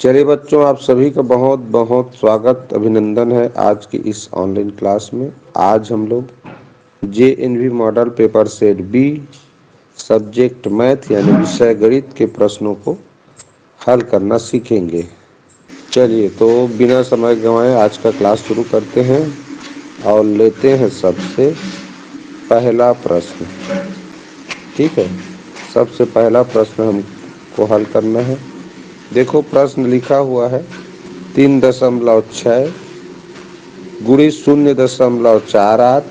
चलिए बच्चों, आप सभी का बहुत बहुत स्वागत अभिनंदन है आज की इस ऑनलाइन क्लास में। आज हम लोग JNV model paper set be subject math यानी विषय गणित के प्रश्नों को हल करना सीखेंगे। चलिए तो बिना समय गंवाए आज का क्लास शुरू करते हैं और लेते हैं सबसे पहला प्रश्न। ठीक है, सबसे पहला प्रश्न हमको हल करना है। देखो प्रश्न लिखा हुआ है 3.6 गुणित 0.48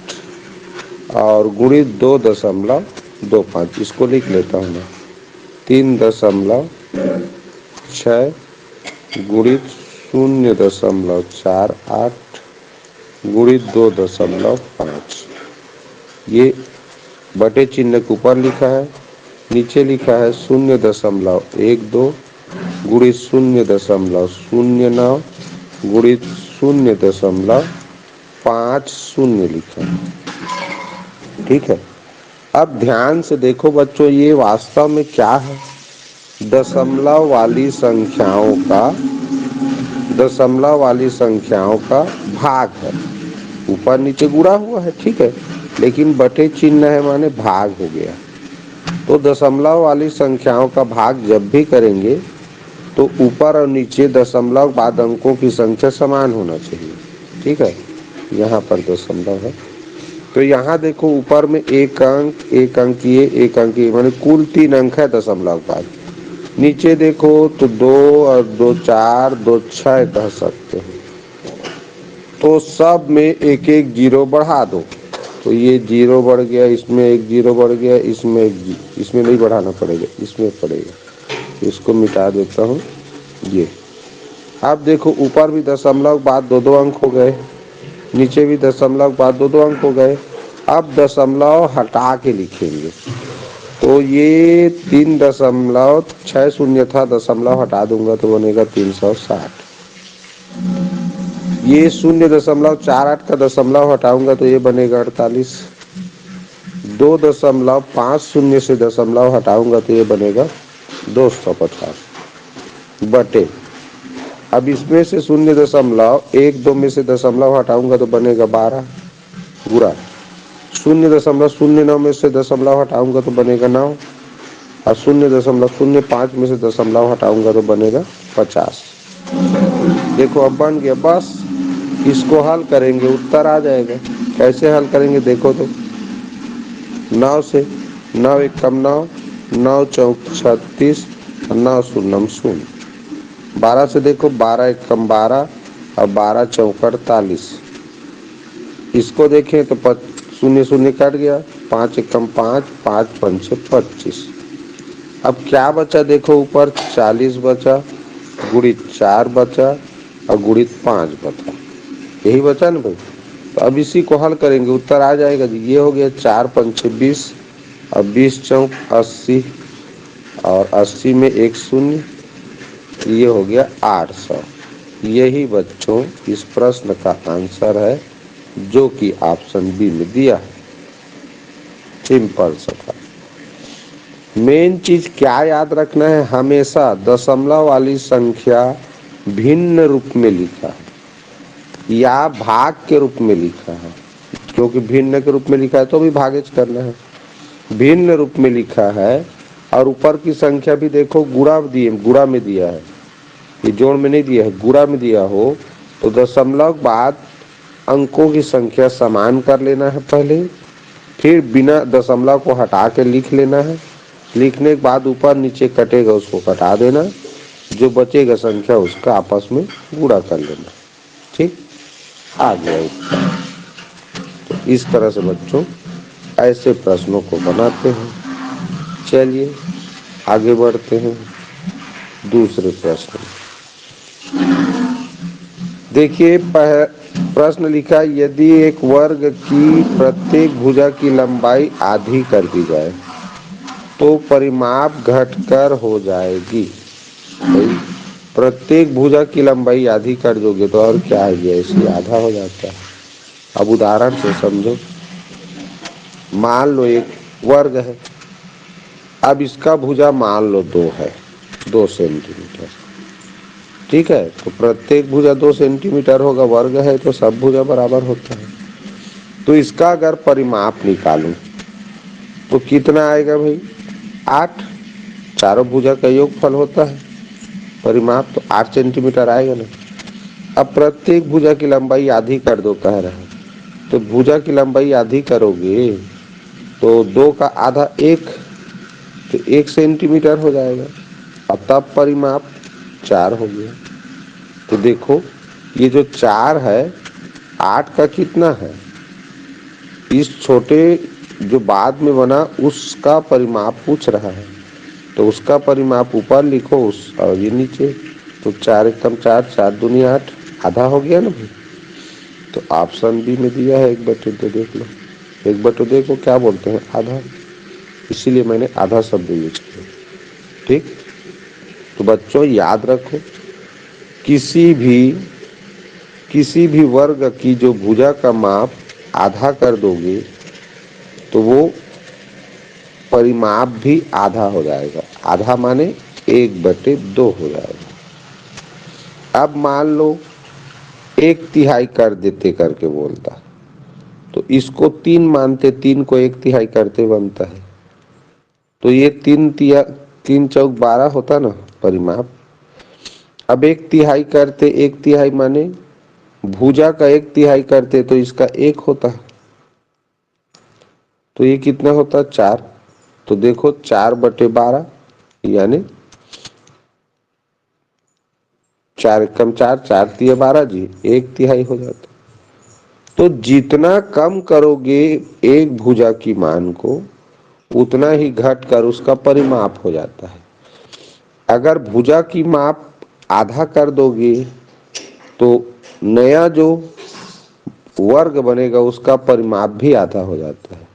और गुणित 2.25। इसको लिख लेता हूँ मैं। 3.6 गुणित 0.48 गुणित 2.5। ये बटे चिन्ह के ऊपर लिखा है, नीचे लिखा है 0.12 गुणित 0.09 गुणित 0.50 लिखा है। ठीक है, अब ध्यान से देखो बच्चों, ये वास्तव में क्या है? दशमलव वाली संख्याओं का भाग है। ऊपर नीचे गुणा हुआ है, ठीक है, लेकिन बटे चिन्ह है माने भाग हो गया। तो दशमलव वाली संख्याओं का भाग जब भी करेंगे तो ऊपर और नीचे दशमलव बाद अंकों की संख्या समान होना चाहिए। ठीक है, यहाँ पर दशमलव है तो यहाँ देखो ऊपर में एक अंक ये माने कुल 3 अंक है दशमलव बाद। नीचे देखो तो 2 और 2 4 2 6 कह सकते हो। तो सब में एक एक जीरो बढ़ा दो, तो ये जीरो बढ़ गया, इसमें एक जीरो बढ़ गया, इसमें इसमें नहीं बढ़ाना पड़ेगा, इसमें पड़ेगा। इसको मिटा देता हूँ। ये अब देखो ऊपर भी दशमलव बाद 2 अंक हो गए, नीचे भी दशमलव बाद 2 अंक हो गए। अब दशमलव हटा के लिखेंगे तो ये 3.60 था, दशमलव हटा दूंगा तो बनेगा 360। ये 0.48 का दशमलव हटाऊंगा तो ये बनेगा 48। 2.50 से दशमलव हटाऊंगा तो ये बनेगा 250 बटे। अब इसमें से 0.12 में से दशमलव हटाऊंगा तो बनेगा 12 गुणा 0.09 में से दशमलव हटाऊंगा तो बनेगा 9 और 0.05 में से दशमलव हटाऊंगा तो बनेगा 50। देखो अब बन गया। बस इसको हल करेंगे उत्तर आ जाएगा। कैसे हल करेंगे देखो तो, 9 से 9 एकम 9, 9 चौक 36 और 9 शून्यम 0। 12 से देखो 12 एकम 12 और 12 चौक 48। इसको देखें तो 0 कट गया, 5 एकम 5, 5 पंचे 25। अब क्या बचा देखो ऊपर 40 बचा, गुणित 4 बचा और गुणित 5 बचा। यही बचा ना भाई। तो अब इसी को हल करेंगे उत्तर आ जाएगा जी। ये हो गया 4 पंचे 20 और 20 चौक 80 और 80 में एक शून्य, ये हो गया 800। यही बच्चों इस प्रश्न का आंसर है जो कि ऑप्शन बी में दिया है। सिंपल सा था। मेन चीज क्या याद रखना है, हमेशा दशमलव वाली संख्या भिन्न रूप में लिखा है या भाग के रूप में लिखा है। क्योंकि भिन्न के रूप में लिखा है तो भी भागेज करना है। भिन्न रूप में लिखा है और ऊपर की संख्या भी देखो गुणा में दिया है, ये जोड़ में नहीं दिया है, गुणा में दिया हो तो दशमलव बाद अंकों की संख्या समान कर लेना है पहले, फिर बिना दशमलव को हटा के लिख लेना है। लिखने के बाद ऊपर नीचे कटेगा उसको कटा देना, जो बचेगा संख्या उसका आपस में गुणा कर लेना। ठीक, आ गया उत्तर। तो इस तरह से बच्चों ऐसे प्रश्नों को बनाते हैं। चलिए आगे बढ़ते हैं दूसरे प्रश्न। देखिए प्रश्न लिखा, यदि एक वर्ग की प्रत्येक भुजा की लंबाई आधी कर दी जाए तो परिमाप घटकर हो जाएगी। प्रत्येक भुजा की लंबाई आधी कर दोगे तो और क्या है, ये इसलिए आधा हो जाता है। अब उदाहरण से समझो, मान लो एक वर्ग है, अब इसका भुजा मान लो 2 है, 2 सेंटीमीटर। ठीक है, तो प्रत्येक भुजा 2 सेंटीमीटर होगा, वर्ग है तो सब भुजा बराबर होता है। तो इसका अगर परिमाप निकालूं तो कितना आएगा भाई? 8। चारों भुजा का योगफल होता है परिमाप, तो 8 सेंटीमीटर आएगा ना। अब प्रत्येक भुजा की लंबाई आधी कर दो कह रहा है, तो भुजा की लंबाई आधी करोगे तो 2 का आधा 1, तो 1 सेंटीमीटर हो जाएगा। अब तब परिमाप 4 हो गया। तो देखो ये जो 4 है 8 का कितना है, इस छोटे जो बाद में बना उसका परिमाप पूछ रहा है, तो उसका परिमाप ऊपर लिखो उस और ये नीचे। तो 4 एकम 4, 4 दूनी 8, आधा हो गया ना भाई। तो ऑप्शन बी में दिया है 1/2, देख लो 1/2 देखो क्या बोलते हैं, आधा, इसीलिए मैंने आधा शब्द यूज किया। ठीक, तो बच्चों याद रखो, किसी भी वर्ग की जो भुजा का माप आधा कर दोगे तो वो परिमाप भी आधा हो जाएगा। आधा माने 1/2 हो जाएगा। अब मान लो 1/3 कर देते करके बोलता, तो इसको 3 मानते, 3 को 1/3 करते बनता है, तो ये 3 चौक 12 होता ना परिमाप। अब 1/3 करते, 1/3 माने भुजा का 1/3 करते तो इसका 1 होता, तो ये कितना होता 4। तो देखो 4/12 यानी 4 एकम 4, 4 तिया 12 जी, 1/3 हो जाता। तो जितना कम करोगे एक भुजा की मान को, उतना ही घट कर उसका परिमाप हो जाता है। अगर भुजा की माप आधा कर दोगे तो नया जो वर्ग बनेगा उसका परिमाप भी आधा हो जाता है।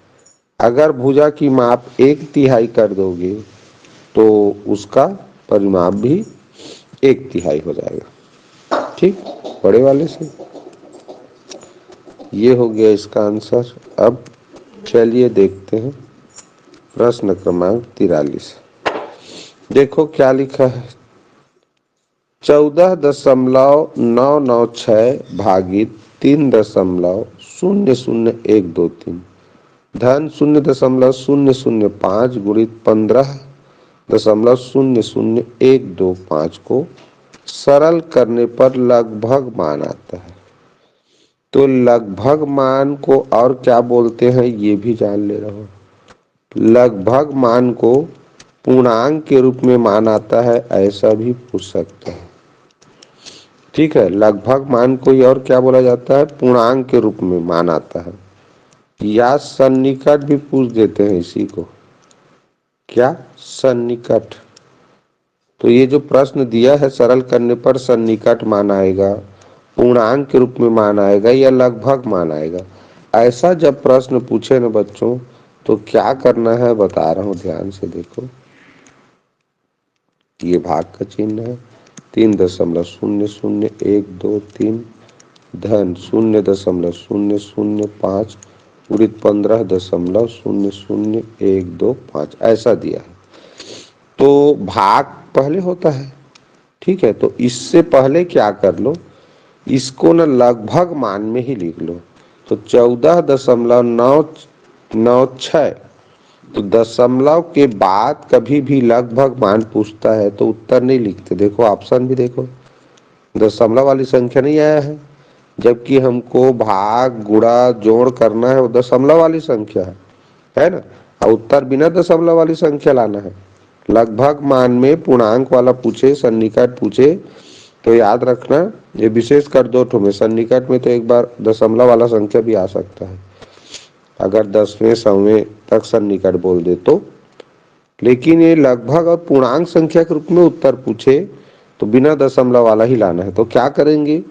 अगर भुजा की माप 1/3 कर दोगे तो उसका परिमाप भी 1/3 हो जाएगा। ठीक, बड़े वाले से ये हो गया इसका आंसर। अब चलिए देखते हैं प्रश्न क्रमांक 43। देखो क्या लिखा है, 14.996 भागित 3.00123 धन 0.005 गुणित 15.00125 को सरल करने पर लगभग मान आता है। तो लगभग मान को और क्या बोलते हैं ये भी जान ले रहा हो। लगभग मान को पूर्णांक के रूप में मान आता है, ऐसा भी पूछ सकते हैं। ठीक है, लगभग मान को और क्या बोला जाता है, पूर्णांक के रूप में मान आता है, या सन्निकट भी पूछ देते हैं इसी को। क्या, सन्निकट। तो ये जो प्रश्न दिया है सरल करने पर सन्निकट मान आएगा, पूर्णांक के रूप में मान आएगा, या लगभग मान आएगा। ऐसा जब प्रश्न पूछे ना बच्चों तो क्या करना है बता रहा हूं, ध्यान से देखो। ये भाग का चिन्ह है, 3.000123 धन 0.005 गुणित 15.00125 ऐसा दिया है। तो भाग पहले होता है, ठीक है। तो इससे पहले क्या कर लो, इसको ना लगभग मान में ही लिख लो। तो 14.996, तो दशमलव के बाद कभी भी लगभग मान पूछता है तो उत्तर नहीं लिखते। देखो ऑप्शन भी देखो, दशमलव वाली संख्या नहीं आया है, जबकि हमको भाग गुणा जोड़ करना है, वो दशमलव वाली संख्या है ना। और उत्तर बिना दशमलव वाली संख्या लाना है। लगभग मान में पूर्णांक वाला पूछे, सन्निकट पूछे तो याद रखना ये विशेष कर 2 ठो में, सन्निकट में तो एक बार दशमलव वाला संख्या भी आ सकता है अगर 10वें 100वें तक सन्निकट बोल दे तो। लेकिन ये लगभग और पूर्णांक संख्या के रूप में उत्तर पूछे तो बिना दशमलव वाला ही लाना है। तो क्या करेंगे,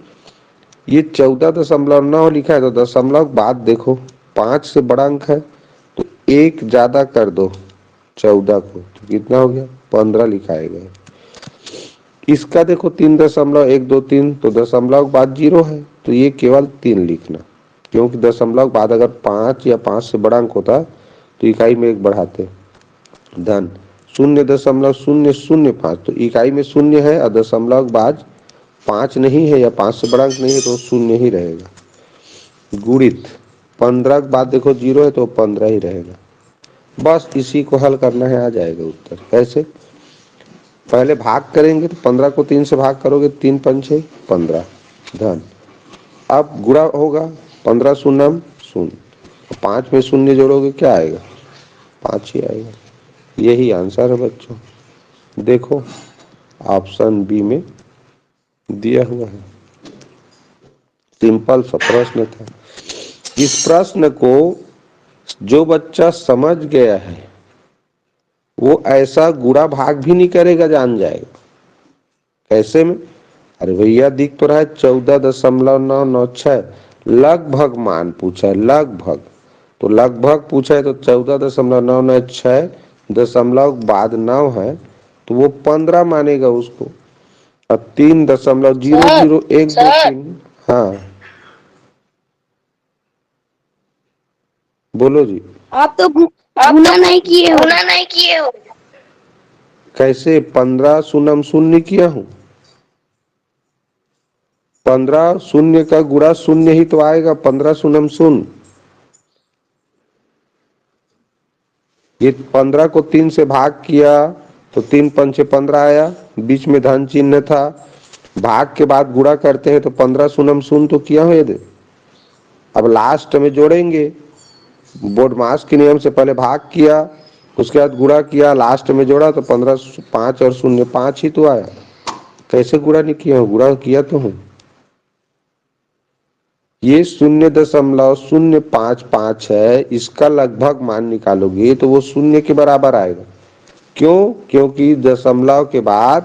ये 14.9 लिखा है तो दशमलव बाद देखो 5 से बड़ा अंक है तो 1 ज्यादा कर दो 14 को, तो कितना हो गया 15 लिखाएगा। इसका देखो 3.123, तो दशमलव बाद 0 है तो ये केवल 3 लिखना, क्योंकि दशमलव बाद अगर 5 या 5 से बड़ा अंक होता तो इकाई में 1 बढ़ाते। धन 0.005, तो इकाई में 0 है और दशमलव बाद 5 नहीं है या 5 से बड़ा अंक नहीं है तो शून्य ही रहेगा। गुणित 15 के बाद देखो 0 है तो 15 ही रहेगा। बस इसी को हल करना है, आ जाएगा उत्तर। कैसे? पहले भाग करेंगे तो 15 को 3 से भाग करोगे, 3 पंचे 15 धन। अब गुणा होगा, 15 शून्यम शून्य, 5 में शून्य जोड़ोगे क्या आएगा? 5 ही आएगा। यही आंसर है बच्चों। देखो ऑप्शन बी में दिया हुआ है। सिंपल सा प्रश्न था। इस प्रश्न को जो बच्चा समझ गया है वो ऐसा गुणा भाग भी नहीं करेगा, जान जाएगा। कैसे में? अरे भैया दिख तो रहा है 14.996, लगभग मान पूछा है, लगभग। तो लगभग पूछा है तो 14.996 दशमलव बाद 9 है तो वो 15 मानेगा उसको। अब 3.00123। हाँ बोलो जी। आप तो गुना नहीं किए हो। गुना नहीं किए हो। कैसे? 15 शून्यम शून्य किया हूं। 15 शून्य का गुणा शून्य ही तो आएगा, 15 शून्यम शून्य। ये 15 को 3 से भाग किया तो 3 पंचे 15 आया, बीच में धन चिन्ह था। भाग के बाद गुणा करते हैं तो 15 शून्यम शून्य तो किया हो ये। अब लास्ट में जोड़ेंगे, बोर्ड मास के नियम से पहले भाग किया, उसके बाद गुणा किया, लास्ट में जोड़ा तो 15 5 और शून्य 5 ही तो आया। कैसे गुणा नहीं किया हूँ? गुणा किया तो हूँ। ये 0.055 है, इसका लगभग मान निकालोगे तो वो शून्य के बराबर आएगा। क्यों? क्योंकि दशमलव के बाद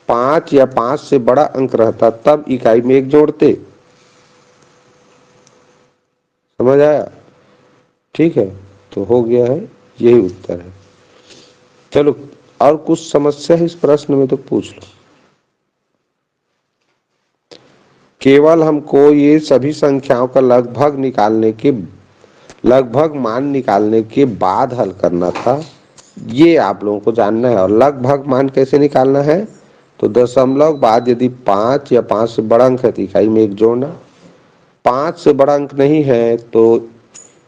5 या 5 से बड़ा अंक रहता तब इकाई में 1 जोड़ते। समझ आया? ठीक है, तो हो गया है, यही उत्तर है। चलो और कुछ समस्या है इस प्रश्न में तो पूछ लो। केवल हमको ये सभी संख्याओं का लगभग मान निकालने के बाद हल करना था, ये आप लोगों को जानना है। और लगभग मान कैसे निकालना है? तो दशमलव बाद यदि 5 या 5 से बड़ा अंक है तो इकाई में 1 जोड़ना। 5 से बड़ा अंक नहीं है तो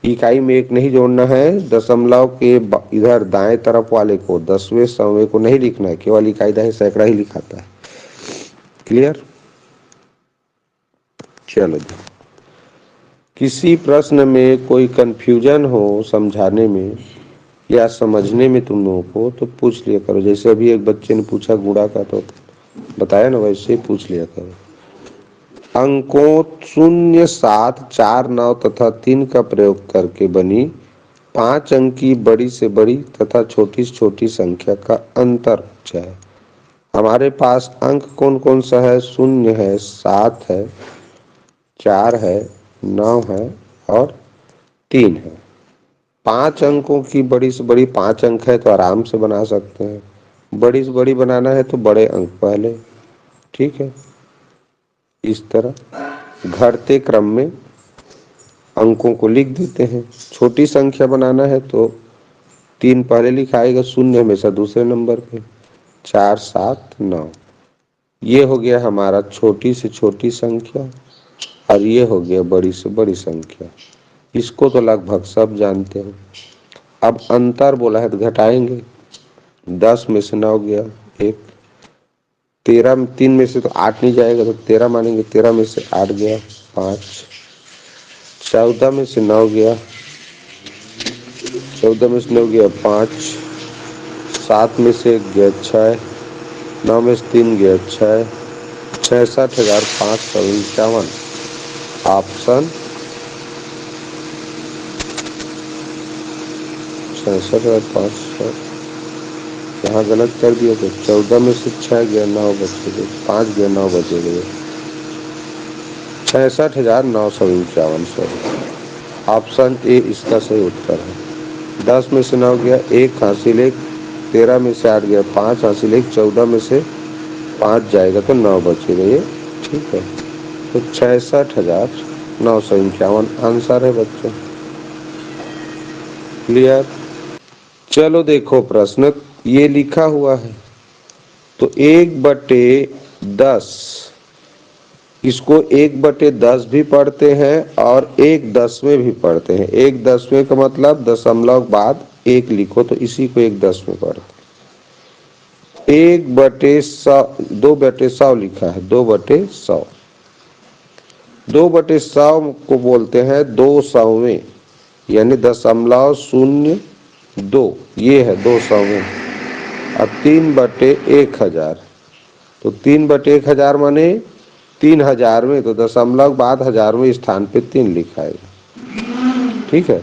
इकाई में 1 नहीं जोड़ना है। दशमलव के इधर दाएं तरफ वाले को 10वें 100वें को नहीं लिखना है, केवल इकाई दशमलव सैकड़ा ही लिखाता है। क्लियर? चलो जी, किसी प्रश्न में कोई कंफ्यूजन हो समझाने में या समझने में तुम लोगों को तो पूछ लिया करो। जैसे अभी एक बच्चे ने पूछा गुणा का तो बताया ना, वैसे ही पूछ लिया करो। अंकों 0 7 4 9 तथा 3 का प्रयोग करके बनी 5 अंकी बड़ी से बड़ी तथा छोटी से छोटी संख्या का अंतर पूछा है। हमारे पास अंक कौन कौन सा है? 0 है, 7 है, 4 है, 9 है और 3 है। 5 अंकों की बड़ी से बड़ी 5 अंक है तो आराम से बना सकते हैं। बड़ी से बड़ी बनाना है तो बड़े अंक पहले। ठीक है, इस तरह घटते क्रम में अंकों को लिख देते हैं। छोटी संख्या बनाना है तो 3 पहले लिखाएगा, 0 हमेशा दूसरे नंबर पे, 4 7 9। ये हो गया हमारा छोटी से छोटी संख्या और ये हो गया बड़ी से बड़ी संख्या। इसको तो लगभग सब जानते हैं। अब अंतर बोला है तो घटाएंगे। 10 में से 9 गया 1, 13 3 में से तो 8 नहीं जाएगा तो 13 मानेंगे, 13 में से 8 गया 5, 14 में से 9 गया, 14 में से 9 गया 5, 7 में से 1 गया 6, 9 में से 3 गया 6, 66,551। ऑप्शन 66,500। यहाँ गलत कर दिया तो 14 में से 6 गया 9 बचे गए, 5 गया 9 बचे गए, 66,951। सॉरी, ऑप्शन ए इसका सही उत्तर है। 10 में से 9 गया 1 हासिल 1, 13 में से 8 गया 5 हासिल 1, 14 में से 5 जाएगा तो 9 बचे गए। ठीक है, तो 66,951 आंसर है बच्चों। क्लियर? चलो देखो प्रश्न ये लिखा हुआ है तो 1/10 इसको 1/10 भी पढ़ते हैं और 1/10 भी पढ़ते हैं। 1/10 का मतलब दशमलव के बाद 1 लिखो, तो इसी को 1/10 पढ़ते हैं। 1/100, 2/100 लिखा है, 2/100। 2/100 को बोलते हैं 200वें, यानी 0.02, ये है 200वें। अब 3/1000, तो 3/1000 माने 3000वें, तो दशमलव बाद 1000वें स्थान पे 3 लिखा है। ठीक है,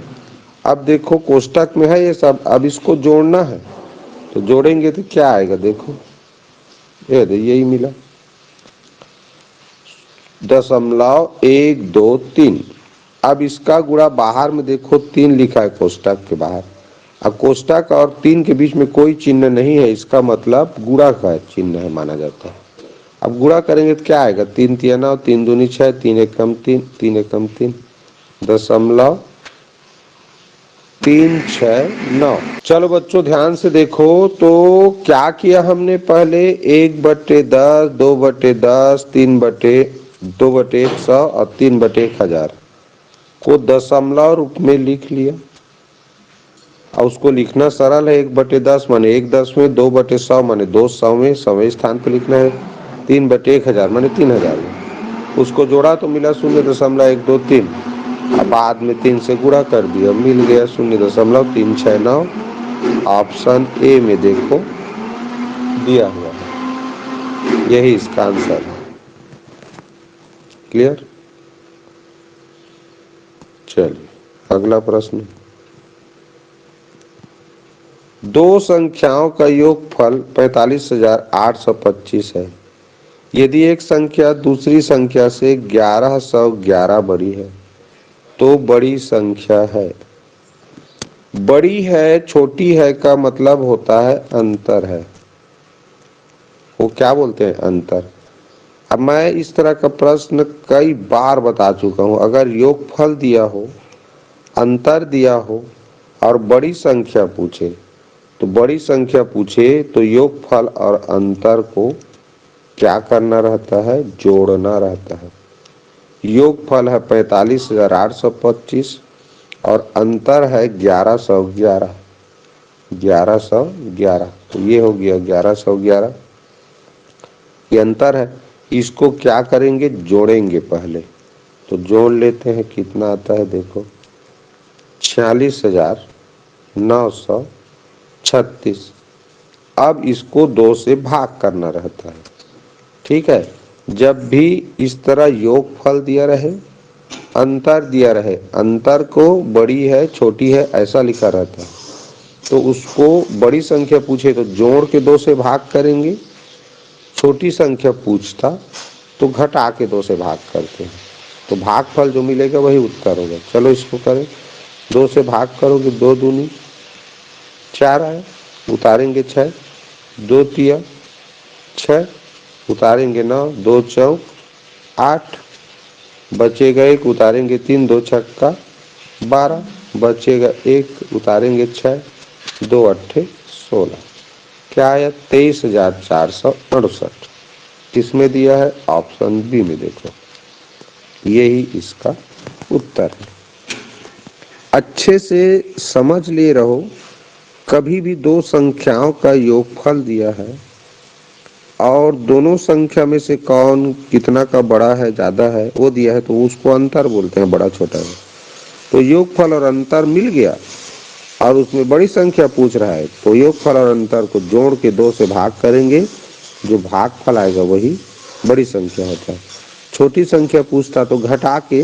अब देखो कोष्टक में है ये सब, अब इसको जोड़ना है, तो जोड़ेंगे तो क्या आएगा, देखो ये यही मिला 0.123। अब इसका गुणा बाहर में देखो 3 लिखा है कोष्टक के बाहर। अब कोष्टक और 3 के बीच में कोई चिन्ह नहीं है, इसका मतलब गुणा का चिन्ह है माना जाता है। अब गुणा करेंगे तो क्या आएगा, 3 3 9, 3 दूनी 6, 3 1 3, 3 1 3, 0.369। चलो बच्चों ध्यान से देखो, तो क्या किया हमने पहले, 1/10, 2/10, 2/100 और 3/1000 को दशमलव रूप में लिख लिया। और उसको लिखना सरल है, 1/10 माने 1/10वें, 2/100 माने 200वें, 100वें स्थान पर लिखना है, 3/1000 माने 3000। उसको जोड़ा तो मिला 0.123, अब बाद में 3 से गुणा कर दिया, मिल गया 0.369। ऑप्शन ए में देखो दिया हुआ है, यही इसका आंसर है। क्लियर? चलिए अगला प्रश्न। दो संख्याओं का योगफल 45,825 है। यदि एक संख्या दूसरी संख्या से 1111 बड़ी है तो बड़ी संख्या है। बड़ी है छोटी है का मतलब होता है अंतर है, वो क्या बोलते हैं, अंतर। अब मैं इस तरह का प्रश्न कई बार बता चुका हूं, अगर योगफल दिया हो, अंतर दिया हो और बड़ी संख्या पूछे, तो बड़ी संख्या पूछे तो योगफल और अंतर को क्या करना रहता है, जोड़ना रहता है। योगफल है 45,825 और अंतर है 1111, 1111, तो ये हो गया 1111, ये अंतर है। इसको क्या करेंगे, जोड़ेंगे पहले, तो जोड़ लेते हैं, कितना आता है देखो, 46,936। अब इसको 2 से भाग करना रहता है। ठीक है, जब भी इस तरह योगफल दिया रहे, अंतर दिया रहे, अंतर को बड़ी है छोटी है ऐसा लिखा रहता है, तो उसको बड़ी संख्या पूछे तो जोड़ के 2 से भाग करेंगे, छोटी संख्या पूछता तो घटा के 2 से भाग करते हैं, तो भागफल जो मिलेगा वही उत्तर होगा। चलो इसको करें, 2 से भाग करोगे, 2 दूनी 4 आए, उतारेंगे 6, 2 तिया 6, उतारेंगे 9, 2 चौक 8, बचेगा 1, उतारेंगे 3, 2 छक्का 12, बचेगा 1, उतारेंगे 6, 2 अट्ठे 16। क्या आया, 23,468। किसमें दिया है, ऑप्शन बी में देखो, यही इसका उत्तर है। अच्छे से समझ ले रहो, कभी भी दो संख्याओं का योगफल दिया है और दोनों संख्या में से कौन कितना का बड़ा है, ज्यादा है, वो दिया है, तो उसको अंतर बोलते हैं, बड़ा छोटा है। तो योगफल और अंतर मिल गया और उसमें बड़ी संख्या पूछ रहा है, तो योगफल और अंतर को जोड़ के 2 से भाग करेंगे, जो भागफल आएगा वही बड़ी संख्या होता है। छोटी संख्या पूछता तो घटा के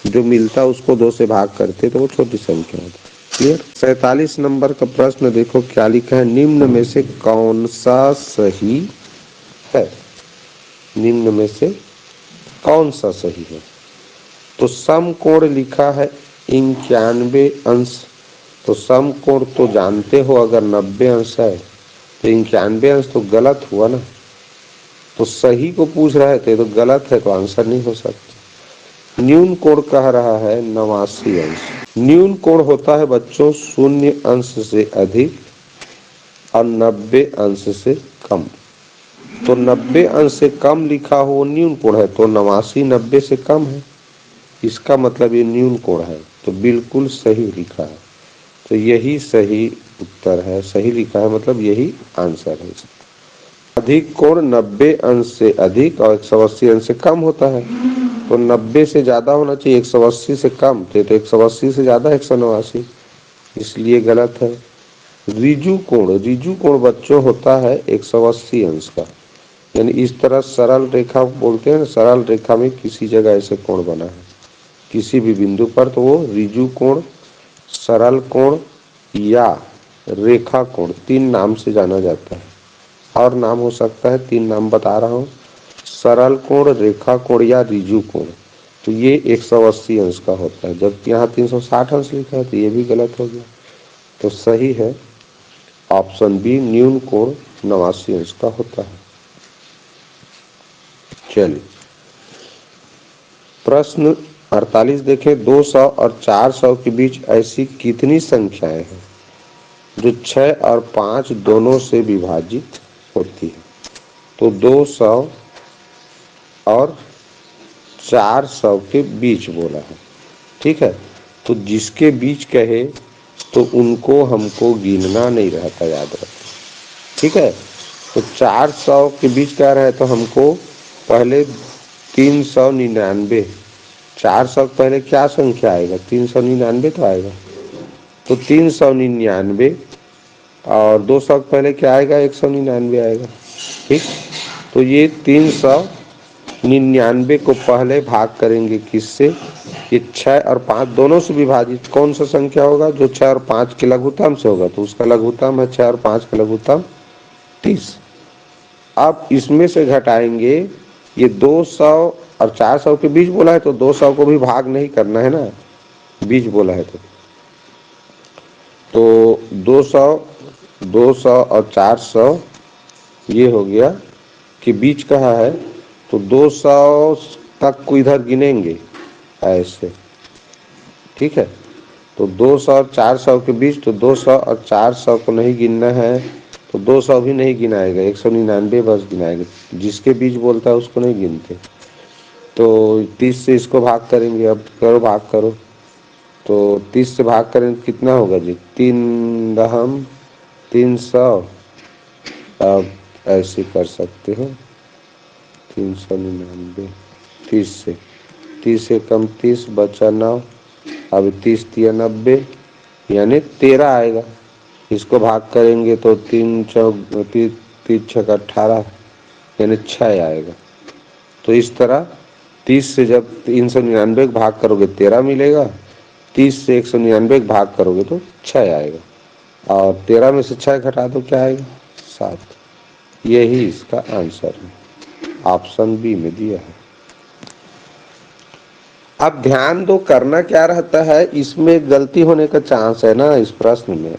जो मिलता उसको 2 से भाग करते तो वो छोटी संख्या होती। क्लियर? 47 नंबर का प्रश्न देखो क्या लिखा है, निम्न में से कौन सा सही है। निम्न में से कौन सा सही है, तो समकोण लिखा है 91 अंश, तो समकोण तो जानते हो, अगर 90 अंश है तो 91 अंश तो गलत हुआ ना, तो सही को पूछ रहा है तो ये तो गलत है, तो आंसर नहीं हो सकता। न्यून कोण कह रहा है 89 अंश। न्यून कोण होता है बच्चों 0 अंश से अधिक और 90 अंश से कम। तो 90 अंश से कम लिखा हो वो न्यून कोण है, तो 89 90 से कम है, इसका मतलब ये न्यून कोण है। तो बिल्कुल सही लिखा है, तो यही सही उत्तर है, सही लिखा है मतलब यही आंसर है। अधिक कोण 90 अंश से अधिक और 180 अंश से कम होता है, तो 90 से ज्यादा होना चाहिए, 180 से कम थे, तो 180 से ज्यादा 189, इसलिए गलत है। ऋजु कोण बच्चों होता है 180 अंश का, यानी इस तरह सरल रेखा बोलते हैं ना, सरल रेखा में किसी जगह ऐसे कोण बना है किसी भी बिंदु पर, तो वो ऋजु कोण, सरल कोण या रेखा कोण 3 नाम से जाना जाता है। और नाम हो सकता है, 3 नाम बता रहा हूँ, सरल कोण, रेखा कोण या ऋजु कोण। तो ये 180 अंश का होता है, जबकि यहाँ 360 अंश लिखा है, तो ये भी गलत हो गया। तो सही है ऑप्शन बी, न्यून कोण 89 अंश का होता है। चलिए प्रश्न 48 देखें, 200 और 400 के बीच ऐसी कितनी संख्याएं हैं जो 6 और 5 दोनों से विभाजित होती है। तो 200 और 400 के बीच बोला है, ठीक है। तो जिसके बीच कहे तो उनको हमको गिनना नहीं रहता, याद रखो, ठीक है। तो 400 के बीच क्या रहे, तो हमको पहले 399, 400 पहले क्या संख्या आएगा, 399 तो आएगा, तो 399, और 200 पहले क्या आएगा, 199 आएगा, ठीक। तो ये 399 को पहले भाग करेंगे किससे, ये 6 और 5 दोनों से विभाजित कौन सा संख्या होगा, जो 6 और 5 के लघुत्तम से होगा, तो उसका लघुत्तम है 6 और 5 का लघुत्तम 30। अब इसमें से घटाएंगे, ये 200 और 400 के बीच बोला है, तो 200 को भी भाग नहीं करना है ना, बीच बोला है तो 200 और 400 ये हो गया कि बीच कहाँ है, तो 200 तक को इधर गिनेंगे ऐसे, ठीक है। तो 200 और 400 के बीच, तो 200 और 400 को नहीं गिनना है, तो 200 भी नहीं गिनाएगा, 199 बस गिनाएगा, जिसके बीच बोलता है उसको नहीं गिनते। तो 30 से इसको भाग करेंगे, अब करो भाग करो, तो 30 से भाग करें तो कितना होगा जी, 3 दहम 300, अब ऐसे कर सकते हो 399, 30 से कम 30 बचा 9, अब 30 तिया 90, यानी 13 आएगा। इसको भाग करेंगे तो 3 चौक 3 छक 18, यानी 6 आएगा। तो इस तरह 30 से जब 399 भाग करोगे 13 मिलेगा, 30 से 199 भाग करोगे तो 6 आएगा, और 13 में से 6 घटा दो क्या आएगा, 7। यही इसका आंसर है, ऑप्शन बी में दिया है। अब ध्यान दो, करना क्या रहता है, इसमें गलती होने का चांस है ना, इस प्रश्न में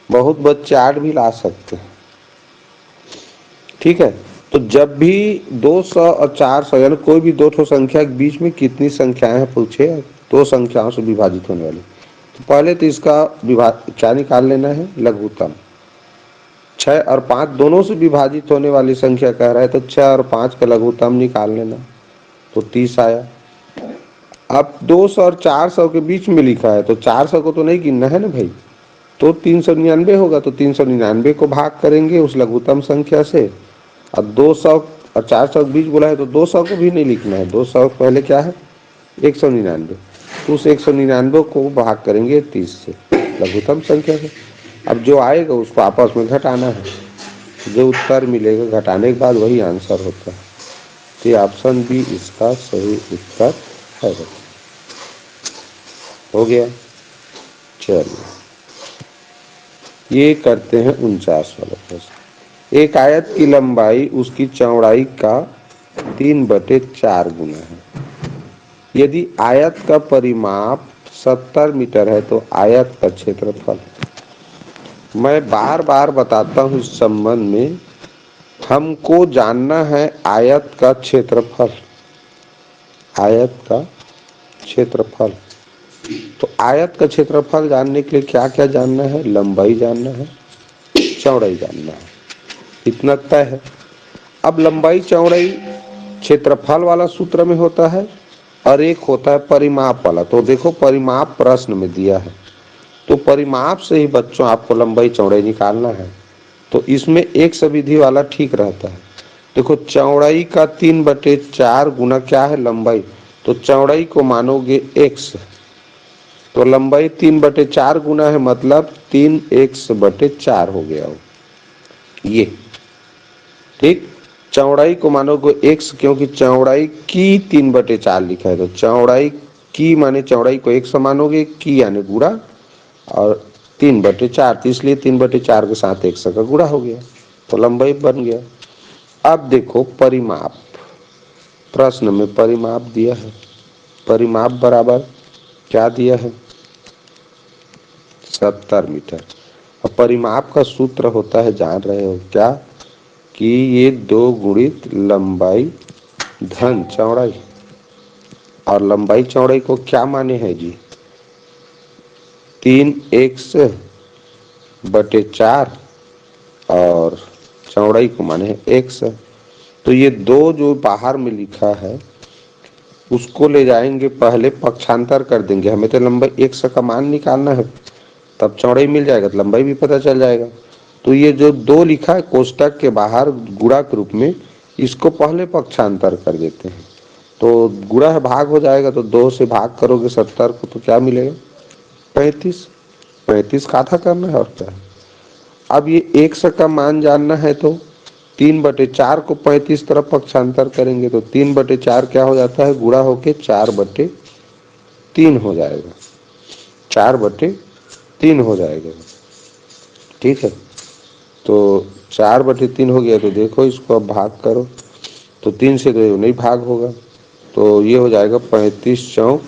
बहुत बच्चे 8 भी ला सकते हैं, ठीक है। तो जब भी 200 और 400 यानी कोई भी दो ठो संख्या के बीच में कितनी संख्याएं हैं पूछे, दो संख्याओं से विभाजित होने वाली, तो पहले तो इसका विभाग क्या निकाल लेना है, लघुत्तम। 6 और 5 दोनों से विभाजित होने वाली संख्या कह रहा है, तो 6 और 5 का लघुत्तम निकाल लेना, तो 30 आया। अब 200 और 400 के बीच में लिखा है, तो 400 को तो नहीं गिनना है ना भाई, तो 399 होगा, तो 399 को भाग करेंगे उस लघुत्तम संख्या से। अब 200 और 400 के बीच बोला है, तो 200 को भी नहीं लिखना है, 200 पहले क्या है 199, तो उस 199 को भाग करेंगे 30 से, लघुत्तम संख्या से। अब जो आएगा उसको आपस में घटाना है, जो उत्तर मिलेगा घटाने के बाद वही आंसर होता है। तो ऑप्शन बी इसका सही उत्तर है। हो गया। चलिए ये करते हैं 49 वाला प्रश्न। एक आयत की लंबाई उसकी चौड़ाई का 3/4 गुना है। यदि आयत का परिमाप 70 मीटर है तो आयत का क्षेत्रफल, मैं बार बार बताता हूँ इस संबंध में, हमको जानना है आयत का क्षेत्रफल, आयत का क्षेत्रफल। तो आयत का क्षेत्रफल जानने के लिए क्या क्या जानना है, लंबाई जानना है, चौड़ाई जानना है, इतना तय है। अब लंबाई चौड़ाई क्षेत्रफल वाला सूत्र में होता है और एक होता है परिमाप वाला। तो देखो परिमाप प्रश्न में दिया है, तो परिमाप से ही बच्चों आपको लंबाई चौड़ाई निकालना है। तो इसमें एक विधि वाला ठीक रहता है। देखो चौड़ाई का 3/4 गुना क्या है लंबाई, तो चौड़ाई को मानोगे x, तो लंबाई 3/4 गुना है, मतलब 3x/4 हो गया हो ये। ठीक, चौड़ाई को मानोगे x, क्योंकि चौड़ाई की 3/4 लिखा है, तो चौड़ाई की माने चौड़ाई को x मानोगे, की यानी गुणा, और 3/4, तो इसलिए 3/4 के साथ x का गुणा हो गया, तो लंबाई बन गया। अब देखो परिमाप, प्रश्न में परिमाप दिया है, परिमाप बराबर क्या दिया है 70 मीटर। अब परिमाप का सूत्र होता है, जान रहे हो क्या, कि ये 2 गुणित लंबाई धन चौड़ाई, और लंबाई चौड़ाई को क्या माने हैं जी 3x/4 और चौड़ाई को माने हैं x। तो ये 2 जो बाहर में लिखा है उसको ले जाएंगे, पहले पक्षांतर कर देंगे, हमें तो लंबाई x का मान निकालना है, तब चौड़ाई मिल जाएगा तो लंबाई भी पता चल जाएगा। तो ये जो 2 लिखा है कोष्टक के बाहर गुणा के रूप में, इसको पहले पक्षांतर कर देते हैं, तो गुणा है भाग हो जाएगा, तो 2 से भाग करोगे 70 को तो क्या मिलेगा 35, 35 का आधा करना है और क्या है। अब ये x का मान जानना है, तो 3/4 को 35 तरफ पक्षांतर करेंगे, तो 3/4 क्या हो जाता है गुणा होके 4/3 हो जाएगा, 4/3 हो जाएगा। ठीक है, तो 4/3 हो गया, तो देखो इसको अब भाग करो, तो 3 से तो नहीं भाग होगा, तो ये हो जाएगा 35 चौक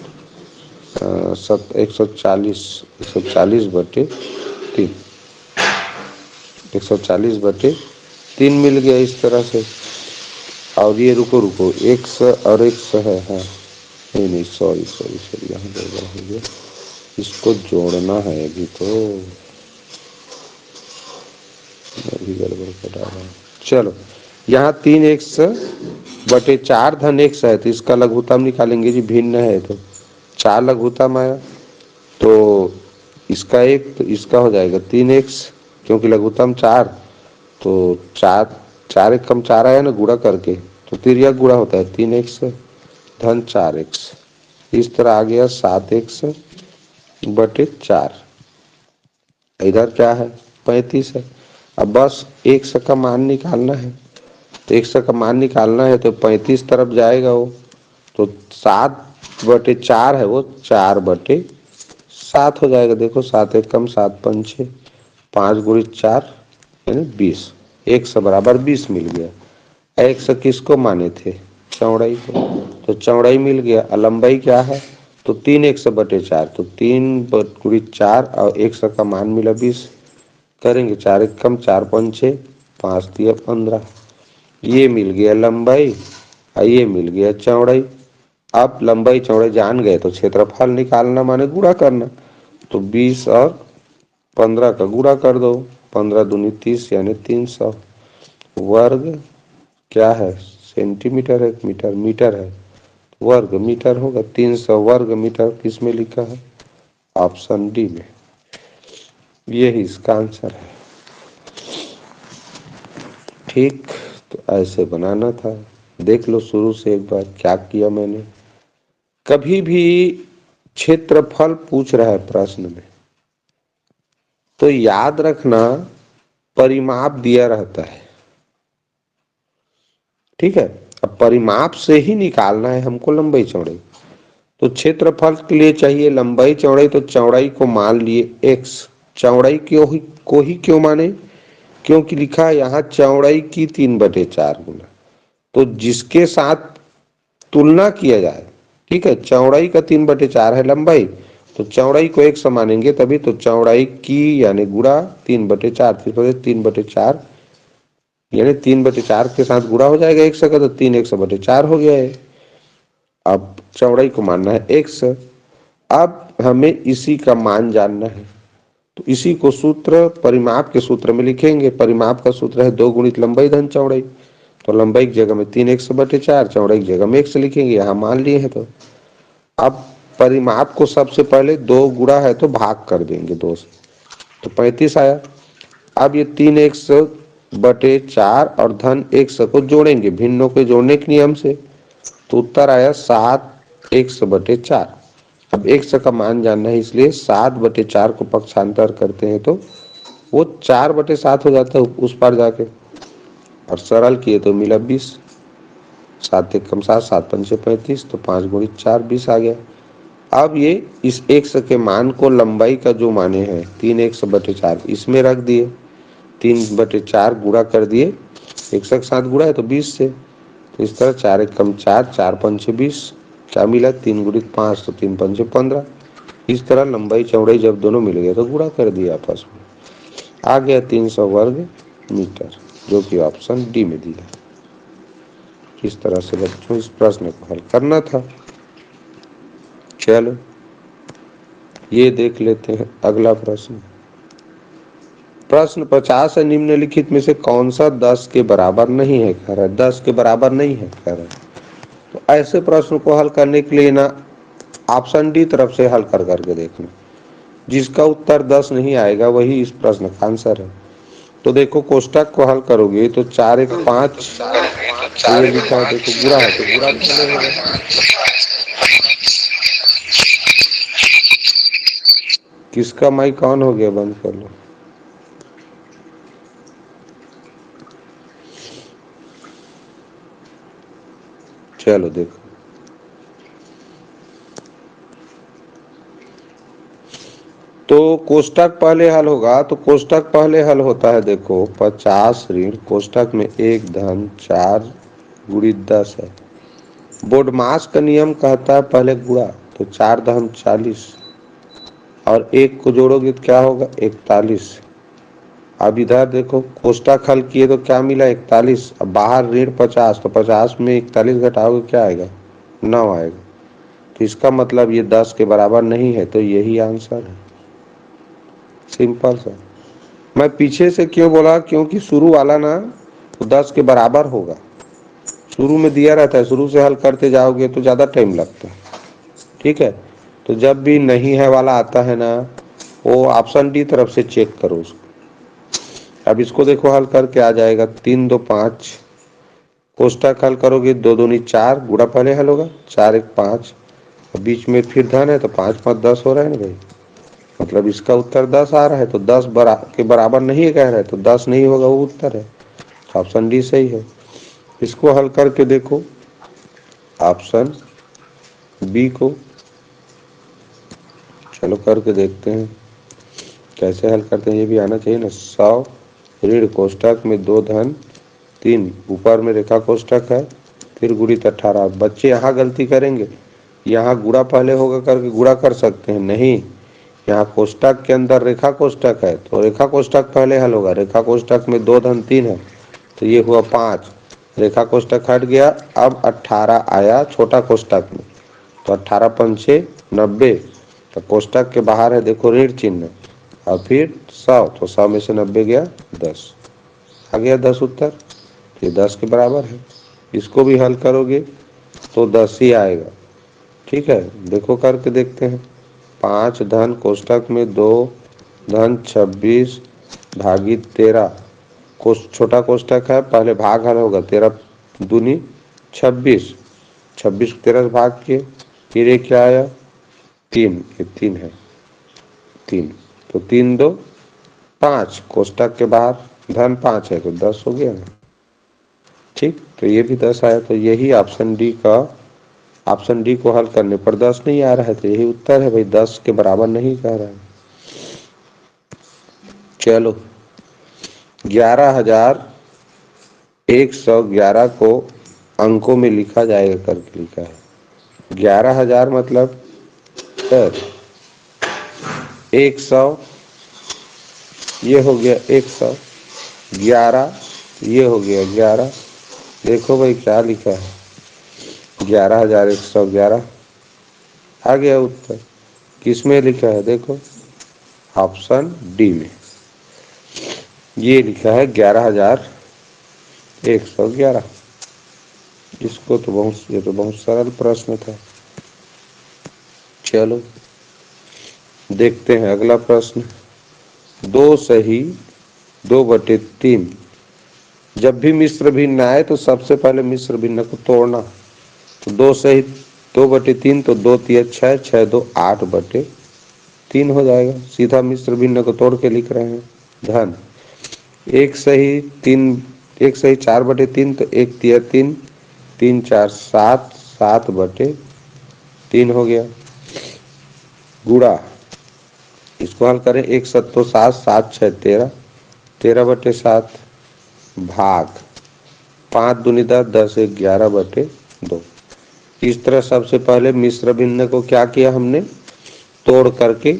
140, 140/3, 140/3 मिल गया इस तरह से। और ये रुको रुको x और x है, हाँ नहीं सॉरी सॉरी सॉरी, यहाँ गड़बड़ हो गया, इसको जोड़ना है अभी, तो अभी गड़बड़ कर रहा है। चलो यहाँ 3x/4 धन x है, तो इसका लघुत्तम निकालेंगे जी, भिन्न है तो 4 लघुत्तम आया, तो इसका एक, तो इसका हो जाएगा 3x, क्योंकि लघुत्तम 4, तो 4 एक कम 4 आया ना गुणा करके, तो तिर्यक गुणा होता है 3x धन 4x, इस तरह आ गया 7x/4। इधर क्या है 35 है। अब बस x का मान निकालना है, तो x का मान निकालना है तो 35 तरफ जाएगा वो, तो 7/4 है वो 4/7 हो जाएगा। देखो 7 एक कम 7 पंचे 5 गुणित 4 यानी 20, x बराबर 20 मिल गया। x किसको माने थे चौड़ाई को, तो चौड़ाई मिल गया। लंबाई क्या है, तो 3x/4, तो 3 गुणित 4 और x का मान मिला 20, करेंगे 4 एक कम 4 पंचे 5 दिया 15, ये मिल गया लंबाई और ये मिल गया चौड़ाई। अब लंबाई चौड़ाई जान गए तो क्षेत्रफल निकालना माने गुणा करना, तो 20 और 15 का गुणा कर दो, 15 दूनी 30 यानी 300 वर्ग, क्या है सेंटीमीटर है मीटर, मीटर है, वर्ग मीटर होगा, 300 वर्ग मीटर किसमें लिखा है ऑप्शन डी में, यही इसका आंसर है। ठीक, तो ऐसे बनाना था, देख लो शुरू से एक बार क्या किया मैंने। कभी भी क्षेत्रफल पूछ रहा है प्रश्न में तो याद रखना परिमाप दिया रहता है, ठीक है। अब परिमाप से ही निकालना है हमको लंबाई चौड़ाई, तो क्षेत्रफल के लिए चाहिए लंबाई चौड़ाई, तो चौड़ाई को मान लिए x, चौड़ाई को ही क्यों माने, क्योंकि लिखा है यहाँ चौड़ाई की 3/4 गुना, तो जिसके साथ तुलना किया जाए, ठीक है, चौड़ाई का 3/4 है लंबाई, तो चौड़ाई को एक मानेंगे तभी, तो चौड़ाई की यानी गुणा 3/4, 3/4 यानी 3/4 के साथ गुणा हो जाएगा x का, तो 3x/4 हो गया है। अब चौड़ाई को मानना है x, अब हमें इसी का मान जानना है, तो इसी को सूत्र परिमाप के सूत्र में लिखेंगे। परिमाप का सूत्र है 2 गुणित लंबाई धन चौड़ाई, तो लंबाई की जगह में 3x/4, चौड़ाई की जगह में x लिखेंगे, यहाँ मान लिए हैं। तो अब परिमाप को सबसे पहले 2 गुणा है तो भाग कर देंगे 2 से, तो 35 आया। अब ये 3x/4 और धन x को जोड़ेंगे भिन्नों के जोड़ने के नियम से, तो उत्तर आया 7x/4। अब x का मान जानना है, इसलिए 7/4 को पक्षांतर करते हैं तो वो 4/7 हो जाता है उस पार जाके, और सरल किए तो मिला 20। 7 एकम 7, 7 पंचे 35, तो 5 गुणित 4 20 आ गया। अब ये इस x के मान को लंबाई का जो माने हैं 3x/4 इसमें रख दिए, 3/4 गुणा कर दिए, x के साथ गुणा है तो 20 से, तो इस तरह 4 एकम 4, 4 पंचे 20, क्या मिला 3 गुणित 5, तो 3 पंचे 15। इस तरह लंबाई चौड़ाई जब दोनों मिल गए तो गुणा कर दिया आपस में, आ गया 300 वर्ग मीटर, जो कि ऑप्शन डी में दिया। इस तरह से बच्चों इस प्रश्न को हल करना था। चलो ये देख लेते हैं अगला प्रश्न। प्रश्न 50 है, निम्नलिखित में से कौन सा 10 के बराबर नहीं है, कह रहा है 10 के बराबर नहीं है कह रहा है। तो ऐसे प्रश्न को हल करने के लिए ना ऑप्शन डी तरफ से हल कर करके देखना, जिसका उत्तर 10 नहीं आएगा वही इस प्रश्न का आंसर है। तो देखो कोष्टक को हल करोगे तो 4 1 5, ये लिखा है देखो गुणा है तो गुणा पहले होगा। किसका माइक ऑन हो गया, बंद कर लो। चलो देखो, तो कोष्टक पहले हल होगा, तो कोष्टक पहले हल होता है देखो 50 ऋण कोष्टक में 1 धन 4 गुणित 10 है। बोडमास का नियम कहता है पहले गुणा, तो 4 धन 40 और 1 को जोड़ोगे तो क्या होगा 41। अब इधर देखो कोष्टक हल किए तो क्या मिला 41, अब बाहर ऋण 50, तो 50 में 41 घटाओगे क्या आएगा 9 आएगा, तो इसका मतलब ये 10 के बराबर नहीं है, तो यही आंसर है। सिंपल सा। मैं पीछे से क्यों बोला, क्योंकि शुरू वाला ना तो 10 के बराबर होगा, शुरू में दिया रहता है, शुरू से हल करते जाओगे तो ज्यादा टाइम लगता है। ठीक है, तो जब भी नहीं है वाला आता है ना, वो ऑप्शन डी तरफ से चेक करो उसको। अब इसको देखो हल करके आ जाएगा 3 2 5, कोष्टक हल करोगे 2 दूनी 4, गुणा पहले हल होगा 4 1 5, बीच में फिर धन है तो 5 5 10 हो रहा है ना भाई, मतलब इसका उत्तर 10 आ रहा है, तो 10 के बराबर नहीं कह रहा है तो 10 नहीं होगा वो उत्तर है, तो ऑप्शन डी सही है। इसको हल करके देखो ऑप्शन बी को, चलो करके देखते हैं कैसे हल करते हैं, ये भी आना चाहिए ना। 100 ऋण कोष्टक में 2 धन 3, ऊपर में रेखा कोष्टक है, फिर गुणित 18। बच्चे यहाँ गलती करेंगे, यहाँ गुणा पहले होगा करके गुणा कर सकते हैं, नहीं, यहाँ कोष्टक के अंदर रेखा कोष्टक है तो रेखा कोष्टक पहले हल होगा। रेखा कोष्टक में 2 धन 3 है तो ये हुआ 5, रेखा कोष्टक हट गया, अब 18 आया छोटा कोष्टक में, तो 18 पंचे 90, तो कोष्टक के बाहर है देखो ऋण चिन्ह, और फिर 100, तो 100 में से 90 गया 10, आ गया 10 उत्तर, ये 10 के बराबर है। इसको भी हल करोगे तो 10 ही आएगा। ठीक है, देखो करके देखते हैं। 5 धन कोष्टक में 2 धन 26 भागित 13, छोटा कोष्टक है पहले भाग हल होगा, 13 दूनी 26, 26 को 13 से भाग किए, फिर ये क्या आया 3, ये 3 है 3, तो 3 2 5, कोष्टक के बाहर धन 5 है तो 10 हो गया ना। ठीक, तो ये भी 10 आया, तो यही ऑप्शन डी का, ऑप्शन डी को हल करने पर 10 नहीं आ रहा है, तो यही उत्तर है भाई, 10 के बराबर नहीं कह रहा है। चलो 11,111 को अंकों में लिखा जाएगा करके लिखा है। 11,000 मतलब 100, ये हो गया 100, 11 ये हो गया 11, देखो भाई क्या लिखा है 11,111, आ गया उत्तर। किस में लिखा है देखो ऑप्शन डी में, ये लिखा है 11,111। इसको तो ये तो बहुत सरल प्रश्न था। चलो देखते हैं अगला प्रश्न। 2 सही 2/3। जब भी मिश्र भिन्न आए तो सबसे पहले मिश्र भिन्न को तोड़ना। तो 2 सही 2/3, तो 2×3 = 6, 6×2 = 8/3 हो जाएगा। सीधा मिश्र भिन्न को तोड़ के लिख रहे हैं। धन 1 सही 4/3, तो 1×3 = 3, 4 = 7, 7/3 हो गया। गुणा इसको हल करें, 1×7 = 7, 7×6 = 13, 13/7। भाग 5×2 = 10, 10×1 = 11/2। इस तरह सबसे पहले मिश्र भिन्न को क्या किया हमने, तोड़ करके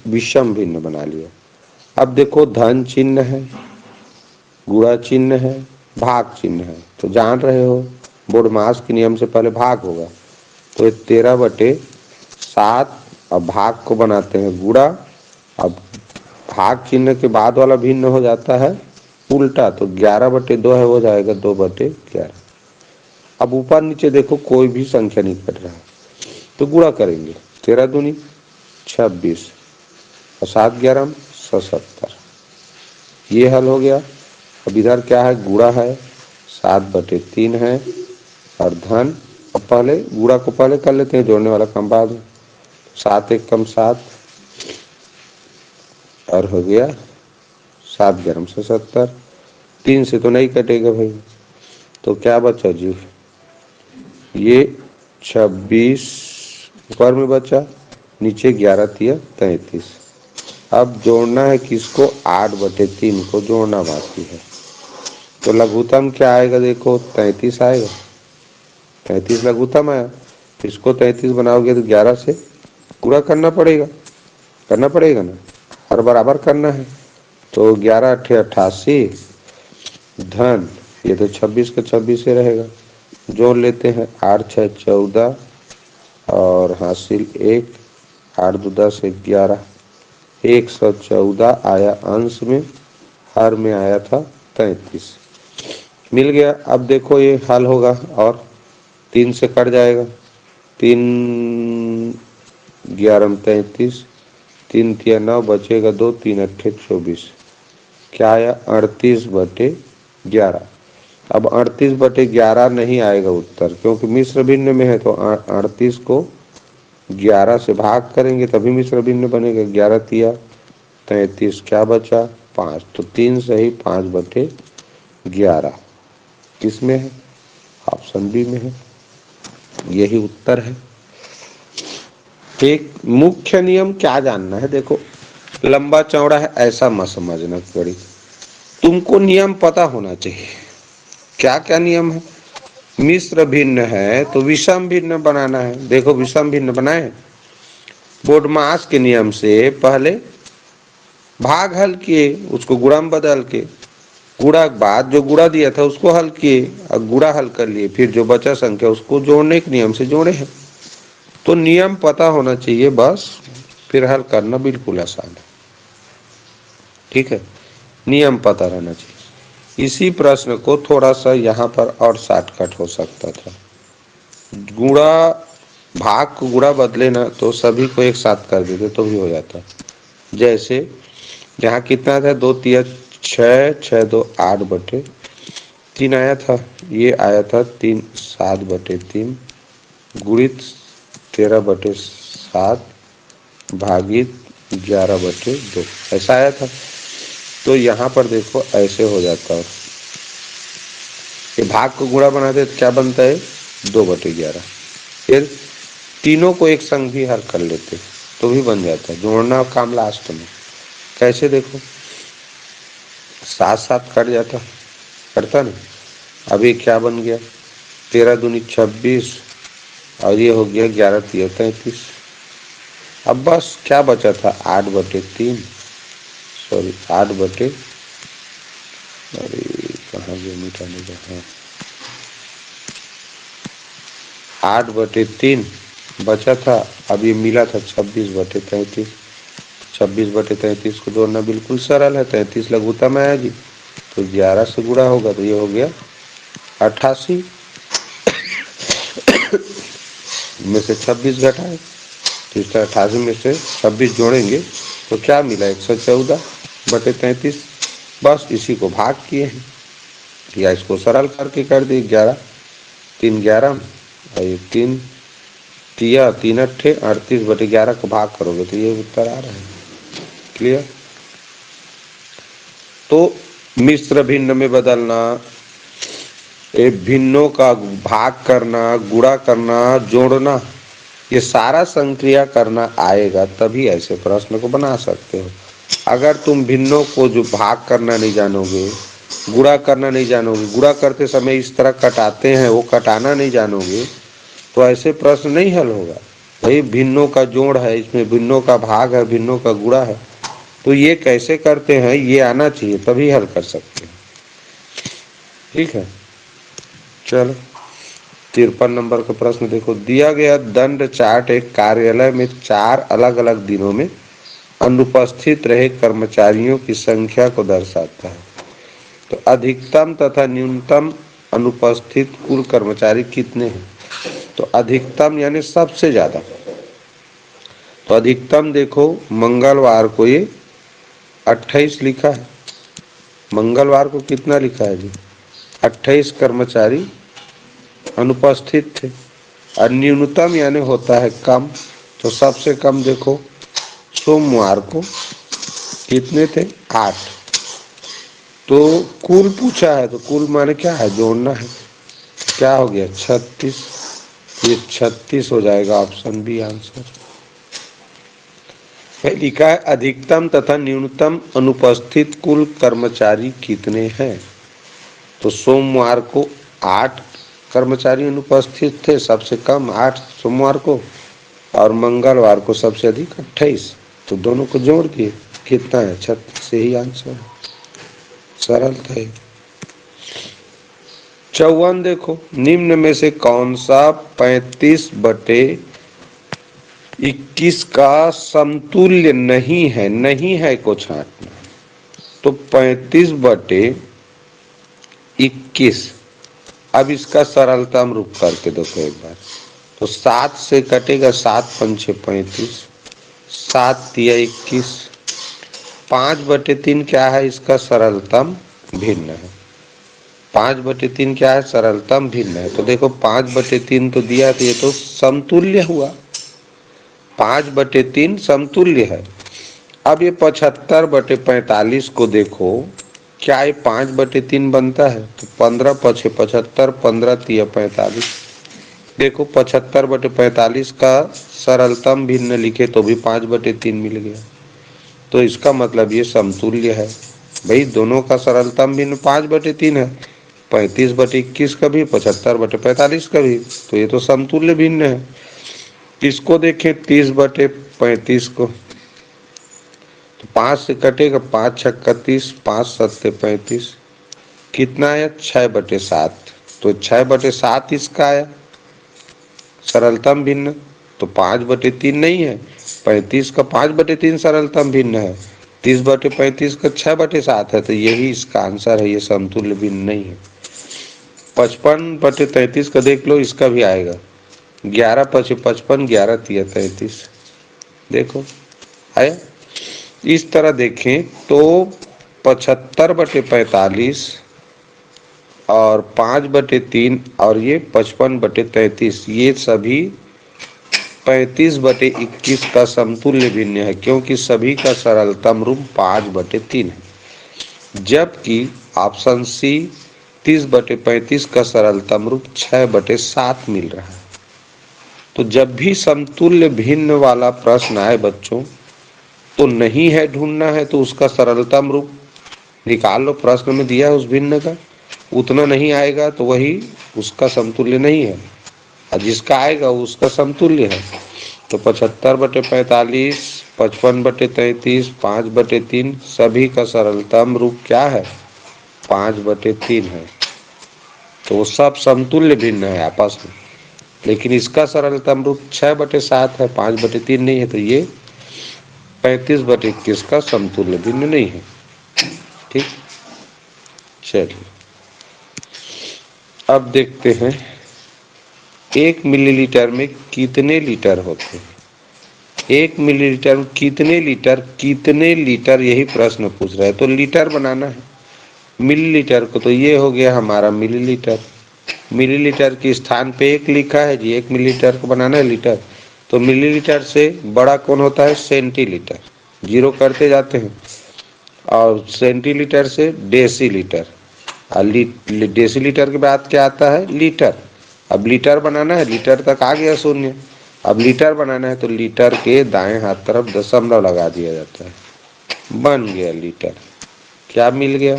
विषम भिन्न बना लिया। अब देखो धन चिन्ह है, गुणा चिन्ह है, भाग चिन्ह है, तो जान रहे हो बोडमास के नियम से पहले भाग होगा। तो 13/7, अब भाग को बनाते हैं गुणा। अब भाग चिन्ह के बाद वाला भिन्न हो जाता है उल्टा, तो 11/2 है, हो जाएगा 2/11। अब ऊपर नीचे देखो कोई भी संख्या नहीं कट रहा, तो गुणा करेंगे। 13×2 = 26 और 7×11 = 77। ये हल हो गया। अब इधर क्या है, गुणा है, 7/3 है और धन। अब पहले गुणा को पहले कर लेते हैं, जोड़ने वाला काम बाद में। 7×1 = 7 और हो गया 7×11 = 77। 3 से तो नहीं कटेगा भाई, तो क्या बचा जी, ये 26 ऊपर में बचा, नीचे 11×3 = 33। अब जोड़ना है किसको, 8/3 को जोड़ना बाकी है। तो लघुत्तम क्या आएगा, देखो 33 आएगा। 33 लघुत्तम आया, इसको 33 बनाओगे तो 11 से पूरा करना पड़ेगा ना, हर बराबर करना है। तो 11×8 = 88, धन ये तो 26 का 26 ही रहेगा। जोड़ लेते हैं, 8×6 = 14 और हासिल 1, 8×2 = 10, 11, 114 आया अंश में, हर में आया था 33, मिल गया। अब देखो ये हल होगा और 3 से कट जाएगा, 3×11 = 33, 3×3 = 9, बचेगा 2, 3×8 = 24। क्या आया, 38/11। अब 38/11 नहीं आएगा उत्तर, क्योंकि मिश्र भिन्न में है, तो 38 को 11 से भाग करेंगे तभी मिश्र भिन्न बनेगा। 11×3 = 33, क्या बचा 5, तो 3 सही 5/11 किसमें है, ऑप्शन बी में है। यही उत्तर है। एक मुख्य नियम क्या जानना है, देखो लंबा चौड़ा है ऐसा मत समझना, बड़ी तुमको नियम पता होना चाहिए। क्या क्या नियम है, मिश्र भिन्न है तो विषम भिन्न बनाना है। देखो विषम भिन्न बनाए, बोडमास के नियम से पहले भाग हल किए, उसको गुणा में बदल के, गुणा के बाद जो गुणा दिया था उसको हल किए, अब गुणा हल कर लिए, फिर जो बचा संख्या उसको जोड़ने के नियम से जोड़े हैं। तो नियम पता होना चाहिए बस, फिर हल करना बिल्कुल आसान है। ठीक है, नियम पता रहना चाहिए। इसी प्रश्न को थोड़ा सा यहाँ पर और शॉर्टकट हो सकता था। गुणा भाग को गुणा बदले ना तो सभी को एक साथ कर देते तो भी हो जाता। जैसे यहाँ कितना था, 2×3 = 6, 6×2 = 8/3 आया था, ये आया था 3 7/3 गुणित 13/7 भागित 11/2 ऐसा आया था। तो यहाँ पर देखो ऐसे हो जाता है, ये भाग को गुणा बनाते तो क्या बनता है 2/11। फिर तीनों को एक संग भी हल कर लेते तो भी बन जाता है। जोड़ना काम लास्ट में कैसे, देखो 7 कट जाता, कटता नहीं। अभी क्या बन गया, 13×2 = 26 और ये हो गया 11×3 = 33। अब बस क्या बचा था, 8/3, सॉरी 8/, अरे कहाँ गया मिटाने का, हाँ 8/3 बचा था। अब ये मिला था 26/33, 26/33 को जोड़ना बिल्कुल सरल है, 33 लघुत्तम आया जी, तो 11 से गुणा होगा तो ये हो गया 88। में से 26 घटाए, तो 188 में से 26 जोड़ेंगे तो क्या मिला, 114/33। बस इसी को भाग किए हैं, या इसको सरल करके कर दिए, 11 3 11 और ये 3 तिया 3 अट्ठे 38/11 को भाग करोगे तो ये उत्तर आ रहा है। क्लियर। तो मिश्र भिन्न में बदलना, ये भिन्नों का भाग करना, गुणा करना, जोड़ना, ये सारा संक्रिया करना आएगा तभी ऐसे प्रश्न को बना सकते हो। अगर तुम भिन्नों को जो भाग करना नहीं जानोगे, गुणा करना नहीं जानोगे, गुणा करते समय इस तरह कटाते हैं वो कटाना नहीं जानोगे, तो ऐसे प्रश्न नहीं हल होगा। भाई भिन्नों का जोड़ है, इसमें भिन्नों का भाग है, भिन्नों का गुणा है, तो ये कैसे करते हैं ये आना चाहिए तभी हल कर सकते हैं। ठीक है, चलो 53 नंबर का प्रश्न देखो। दिया गया दंड चार्ट एक कार्यालय में 4 अलग अलग दिनों में अनुपस्थित रहे कर्मचारियों की संख्या को दर्शाता है। तो अधिकतम तथा न्यूनतम अनुपस्थित कुल कर्मचारी कितने हैं? तो अधिकतम यानी सबसे ज्यादा। तो अधिकतम देखो, मंगलवार को ये 28 लिखा है। मंगलवार को कितना लिखा है जी? 28 कर्मचारी अनुपस्थित थे। और न्यूनतम यानी होता है कम, तो सबसे कम देखो सोमवार को कितने थे? 8। तो कुल पूछा है तो कुल माने क्या है? जोड़ना है। क्या हो गया? 36। ये 36 हो जाएगा, ऑप्शन बी आंसर। लिखा है अधिकतम तथा न्यूनतम अनुपस्थित कुल कर्मचारी कितने हैं? तो सोमवार को 8 कर्मचारी अनुपस्थित थे, सबसे कम 8 सोमवार को, और मंगलवार को सबसे अधिक 28। तो दोनों को जोड़ दिए, कितना है? 36 से ही आंसर है। सरल था। 54 देखो, निम्न में से कौन सा 35/21 का समतुल्य नहीं है? नहीं है को छांटना। तो 35/21, अब इसका सरलतम रूप करके देखो एक बार। तो 7 से कटेगा, 7 पंचे 35, 7 तिया 21। 5/3 क्या है? इसका सरलतम भिन्न है। 5/3 क्या है? सरलतम भिन्न है। तो देखो 5/3 तो दिया, तो ये तो समतुल्य हुआ। 5/3 समतुल्य है। अब ये 75/45 को देखो, क्या ये 5/3 बनता है? तो 15 पछे 75, 15 तिया 45। देखो 75/45 का सरलतम भिन्न लिखे तो भी 5/3 मिल गया। तो इसका मतलब ये समतुल्य है। भाई दोनों का सरलतम भिन्न 5/3 है, 35/21 का भी, 75/45 का भी, तो ये तो समतुल्य भिन्न है। इसको देखें 30/35 को, तो 5 से कटेगा, 5 छक्का 30, 5 सत्ते 35, कितना आया? 6/7। तो 6/7 इसका आया सरलतम भिन्न। तो 5/3 नहीं है, 35 का 5/3 सरलतम भिन्न है, 30/35 का 6/7 है, तो यही इसका आंसर है। ये समतुल्य भिन्न नहीं है। 55/33 का देख लो, इसका भी आएगा। 11 पचे 55, 11 तिया 33। देखो आया। इस तरह देखें तो 75/45 और 5/3 और ये 55/33, ये सभी 35/21 का समतुल्य भिन्न है, क्योंकि सभी का सरलतम रूप 5/3 है। जबकि ऑप्शन सी 30/35 का सरलतम रूप 6/7 मिल रहा है। तो जब भी समतुल्य भिन्न वाला प्रश्न आए बच्चों, तो नहीं है ढूंढना है तो उसका सरलतम रूप निकाल लो। प्रश्न में दिया है उस भिन्न का, उतना नहीं आएगा तो वही उसका समतुल्य नहीं है, और जिसका आएगा उसका समतुल्य है। तो 75/45, 55/33, 5/3 सभी का सरलतम रूप क्या है? 5/3 है। तो वो सब समतुल्य भिन्न है आपस में, लेकिन इसका सरलतम रूप 6/7 है, 5/3 नहीं है, तो ये 35/21 का समतुल्य भिन्न नहीं है। ठीक, चलिए अब देखते हैं 1 मिलीलीटर में कितने लीटर होते हैं? 1 मिलीलीटर में कितने लीटर यही प्रश्न पूछ रहा है। तो लीटर बनाना है, मिलीलीटर को तो ये हो गया हमारा मिलीलीटर। मिलीलीटर के स्थान पे 1 लिखा है जी, 1 मिलीलीटर को बनाना है लीटर। तो मिलीलीटर से बड़ा कौन होता है? सेंटीलीटर। जीरो करते जाते हैं। और सेंटीलीटर से डेसीलीटर, और डेसीलीटर के बाद क्या आता है? लीटर। अब लीटर बनाना है, लीटर तक आ गया शून्य। अब लीटर बनाना है तो लीटर के दाएं हाथ तरफ दशमलव लगा दिया जाता है, बन गया लीटर। क्या मिल गया?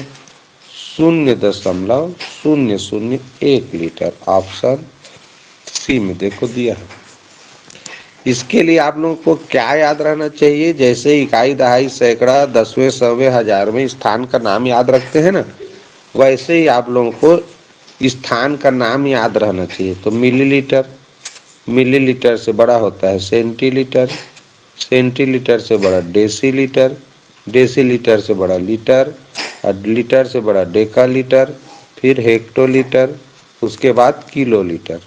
0.001 लीटर। ऑप्शन सी में देखो दिया है। इसके लिए आप लोगों को क्या याद रहना चाहिए? जैसे इकाई, दहाई, सैकड़ा, दसवें, सौवें, हजारवें स्थान का नाम याद रखते हैं ना, वैसे ही आप लोगों को स्थान का नाम याद रहना चाहिए। तो मिलीलीटर, मिलीलीटर से बड़ा होता है सेंटीलीटर, सेंटीलीटर से बड़ा डेसीलीटर, डेसीलीटर से बड़ा लीटर, और लीटर से बड़ा डेकालीटर, फिर हेक्टोलीटर, उसके बाद किलोलीटर।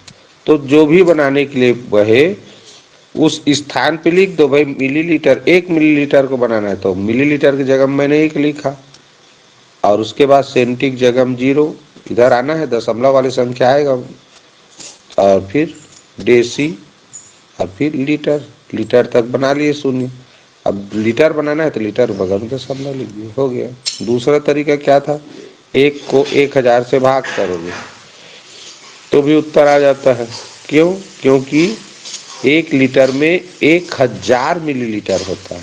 तो जो भी बनाने के लिए वहे उस स्थान पे लिख दो भाई मिलीलीटर। 1 मिलीलीटर को बनाना है तो मिलीलीटर की जगह मैंने 1 लिखा, और उसके बाद सेंटी की जगह 0 इधर आना है, दशमलव वाली संख्या आएगा, और फिर डेसी, और फिर लीटर। लीटर तक बना लिए शून्य। अब लीटर बनाना है तो लीटर बगल में दशमलव लिख दिए, हो गया। दूसरा तरीका क्या था? 1 को 1000 से भाग करोगे तो भी उत्तर आ जाता है। क्यों? क्योंकि 1 लीटर में 1000 मिलीलीटर होता है।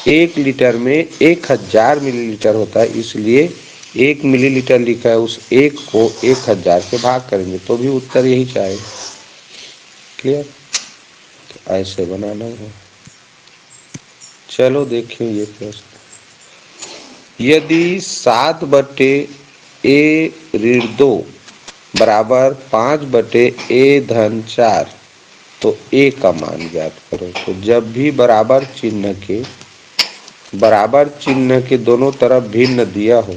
1 लीटर में 1000 मिलीलीटर होता है, इसलिए 1 मिलीलीटर लिखा है, उस 1 को 1000 से भाग करेंगे तो भी उत्तर यही चाहेगा। क्लियर? तो ऐसे बनाना है। चलो देखिए ये प्रश्न। यदि 7/a-2 बराबर 5/a-4 तो a का मान ज्ञात करो। तो जब भी बराबर चिन्ह के दोनों तरफ भिन्न दिया हो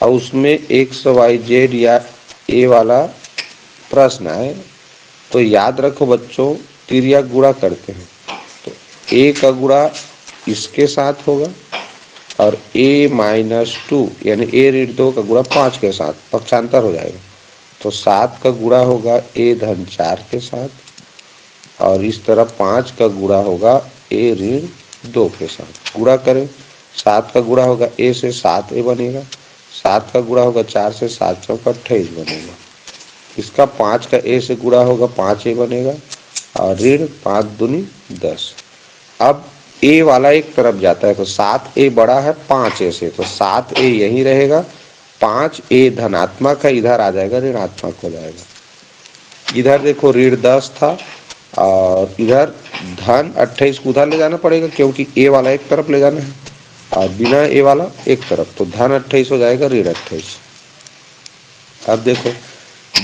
और उसमें x y z या a वाला प्रश्न है तो याद रखो बच्चों, तिर्यक गुणा करते हैं। तो a का गुणा इसके साथ होगा और a-2 यानी a-2 का गुणा 5 के साथ, पक्षांतर हो जाएगा। तो 7 का गुणा होगा a-4 के साथ, और इस तरफ 5 का गुणा होगा a-2 के साथ। गुणा करें, 7 का गुणा होगा a से 7a बनेगा, 7 का गुणा होगा 4 से 7 चौका 28 बनेगा। इसका 5 का a से गुणा होगा 5a बनेगा, और ऋण 5 दूनी 10। अब a वाला एक तरफ जाता है तो 7a बड़ा है 5a से, तो 7a यहीं रहेगा, 5a धनात्मक है, इधर आ जाएगा ऋणात्मक हो जाएगा। इधर देखो ऋण 10 था और इधर धन 28 को उधर ले जाना पड़ेगा क्योंकि a वाला एक तरफ ले जाना है और बिना a वाला एक तरफ, तो धन 28 हो जाएगा ऋण 28। अब देखो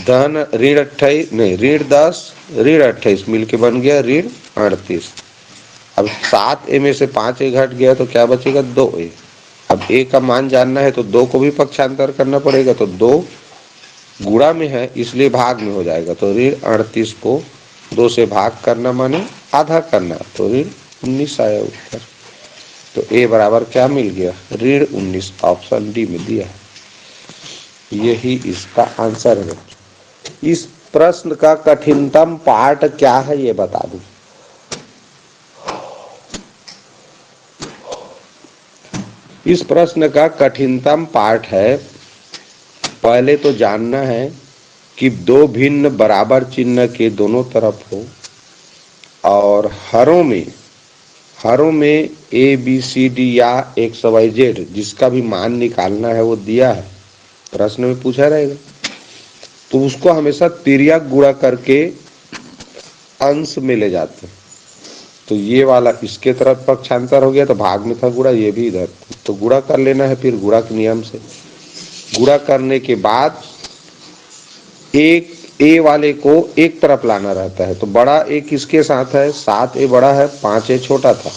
धन ऋण 28 नहीं, ऋण 10 ऋण 28 मिलके बन गया ऋण 38। अब 7a में से 5a घट गया तो क्या बचेगा? 2a। अब a का मान जानना है तो 2 को भी पक्षांतर करना पड़ेगा, तो 2 गुणा में है इसलिए भाग में हो जाएगा। तो ऋण 38 को 2 से भाग करना माने आधा करना, तो ऋण 19 आया उत्तर। तो a बराबर क्या मिल गया? ऋण 19। ऑप्शन डी में दिया है, यही इसका आंसर है। इस प्रश्न का कठिनतम पार्ट क्या है ये बता दूं। इस प्रश्न का कठिनतम पार्ट है, पहले तो जानना है कि दो भिन्न बराबर चिन्ह के दोनों तरफ हो और हरों में ए बी सी डी या एक्स वाई जेड जिसका भी मान निकालना है वो दिया है, प्रश्न में पूछा रहेगा, तो उसको हमेशा तिर्यक गुणा करके अंश में ले जाते हैं। तो ये वाला इसके तरफ पक्षांतर हो गया तो भाग में था गुणा, ये भी इधर, तो गुणा कर लेना है। फिर गुणा के नियम से गुणा करने के बाद एक ए वाले को एक तरफ लाना रहता है, तो बड़ा ए किसके साथ है? 7a बड़ा है, 5a छोटा था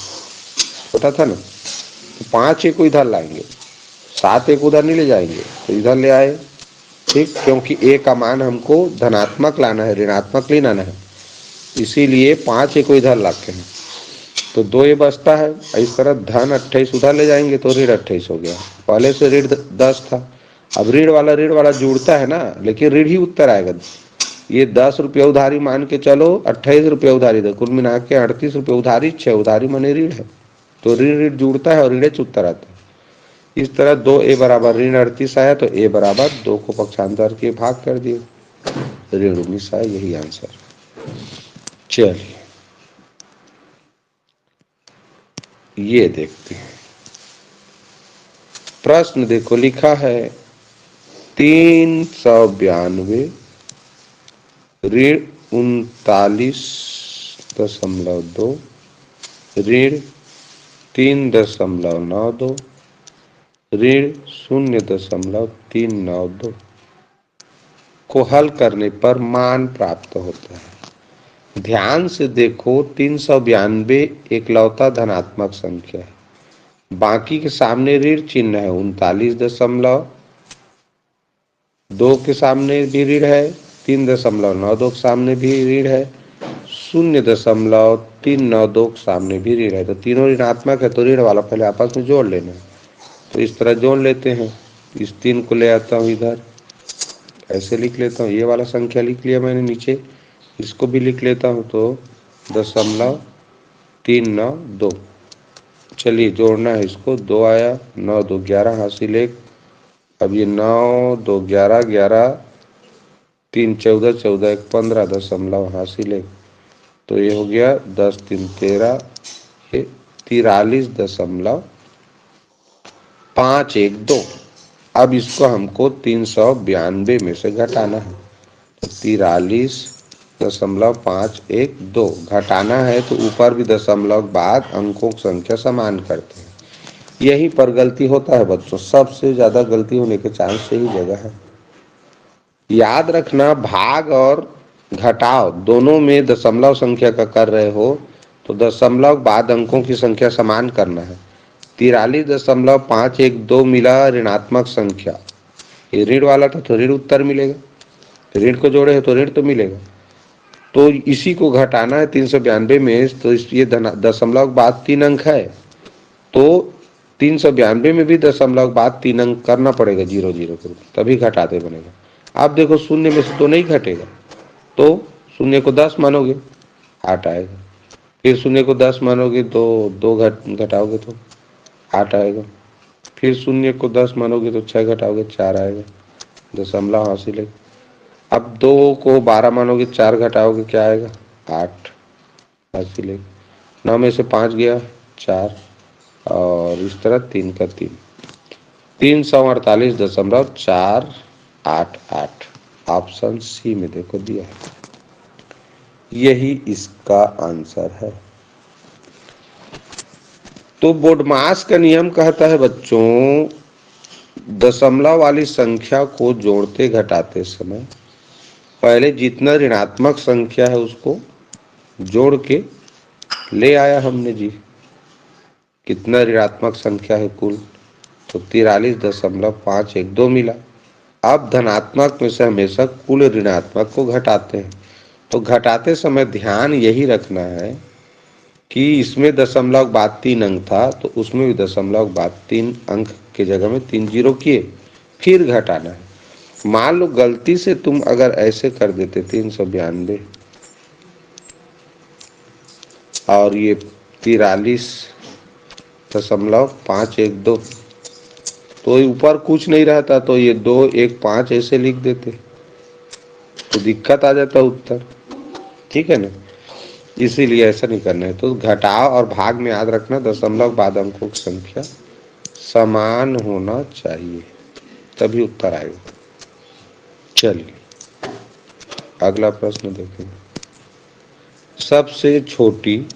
ना, तो 5a को इधर लाएंगे, 7a को उधर नहीं ले जाएंगे, तो इधर ले आए ठीक, क्योंकि ए का मान हमको धनात्मक लाना है, ऋणात्मक नहीं लाना है, इसीलिए 5 ए को इधर लाते हैं तो 2 ए बचता है। इस तरह धन 28 उधर ले जाएंगे तो ऋण 28 हो गया। पहले से ऋण 10 था, अब ऋण वाला जुड़ता है ना, लेकिन ऋण ही उत्तर आएगा। ये 10 रुपया उधारी मान के चलो, 28 रुपया उधारी दो, कुल मिला के 38 रुपया उधारी, 6 उधारी माने ऋण है, तो ऋण ऋण जुड़ता है और ऋण उत्तर आता है। इस तरह 2 ए बराबर ऋण 38 आया तो ए बराबर 2 को पक्षांतर के भाग कर दिए, ऋण 19 आया, यही आंसर। चलिए ये देखते हैं प्रश्न, देखो लिखा है 392 ऋण 39.2 ऋण 3.92 ऋण 0.392 को हल करने पर मान प्राप्त होता है। ध्यान से देखो 392 एकलौता धनात्मक संख्या है, बाकी के सामने ऋण चिन्ह है, 39.2 के सामने भी ऋण है, 3.92 के सामने भी ऋण है, 0.392 के सामने भी ऋण है, तो तीनों ऋणात्मक है, तो ऋण वाला पहले आपस में जोड़ लेना है। तो इस तरह जोड़ लेते हैं, इस 3 को ले आता हूँ इधर, ऐसे लिख लेता हूँ, ये वाला संख्या लिख लिया मैंने नीचे, इसको भी लिख लेता हूँ, तो 0.392। चलिए जोड़ना है इसको, 2 आया, 9 2 11 हासिल 1, अब ये 9 2 11 11 3 14 14 1 15 दशमलव हासिल 1, तो ये हो गया 10 3 13, 43.512। अब इसको हमको 392 में से घटाना है, तो 43.512 घटाना है, तो ऊपर भी दशमलव बाद अंकों की संख्या समान करते हैं। यही पर गलती होता है बच्चों, सबसे ज्यादा गलती होने के चांस यही जगह है। याद रखना, भाग और घटाव दोनों में दशमलव संख्या का कर रहे हो तो दशमलव बाद अंकों की संख्या समान करना है। 43.512 मिला ऋणात्मक संख्या, ये ऋण वाला था तो ऋण उत्तर मिलेगा, ऋण को जोड़े है तो ऋण तो मिलेगा, तो इसी को घटाना है 392 में, तो ये दशमलव बाद 3 अंक है, तो 392 में भी दशमलव बाद 3 अंक करना पड़ेगा 0 0 के, तभी घटाते बनेगा। आप देखो शून्य में से तो नहीं घटेगा, तो शून्य को 10 मानोगे 8 आएगा, फिर शून्य को 10 मानोगे तो 2 घटाओगे तो 8 आएगा, फिर शून्य को 10 मानोगे तो 6 घटाओगे 4 आएगा, दशमलव हासिल है। अब 2 को 12 मानोगे, 4 घटाओगे क्या आएगा 8 हासिल है। 9 में से 5 गया 4, और इस तरह 3 का 3, 348.488, ऑप्शन सी में देखो दिया है, यही इसका आंसर है। तो बोडमास का नियम कहता है बच्चों, दशमलव वाली संख्या को जोड़ते घटाते समय पहले जितना ऋणात्मक संख्या है उसको जोड़ के ले आया हमने जी, कितना ऋणात्मक संख्या है कुल, तो 43.512 मिला। अब धनात्मक में से हमेशा कुल ऋणात्मक को घटाते हैं, तो घटाते समय ध्यान यही रखना है कि इसमें दशमलव बाद 3 अंक था तो उसमें भी दशमलव बाद 3 अंक के जगह में 3 जीरो किए, फिर घटाना है। मान लो गलती से तुम अगर ऐसे कर देते 392 और ये 43.512, तो ऊपर कुछ नहीं रहता, तो ये 2 1 5 ऐसे लिख देते तो दिक्कत आ जाता उत्तर, ठीक है ना। इसीलिए ऐसा नहीं करना है, तो घटाव और भाग में याद रखना दशमलव बाद अंकों की संख्या समान होना चाहिए, तभी उत्तर आएगा। चलिए अगला प्रश्न देखें, सबसे छोटी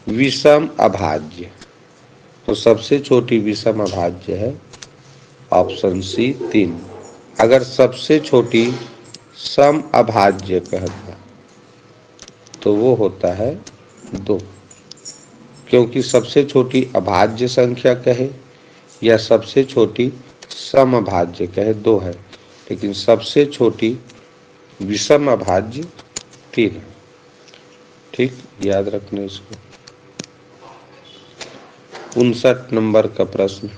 विषम अभाज्य, तो सबसे छोटी विषम अभाज्य है ऑप्शन सी 3। अगर सबसे छोटी सम अभाज्य कहता तो वो होता है 2, क्योंकि सबसे छोटी अभाज्य संख्या कहे या सबसे छोटी समअभाज्य कहे 2 है, लेकिन सबसे छोटी विषम अभाज्य 3 है। ठीक, याद रखना इसको। 59 नंबर का प्रश्न,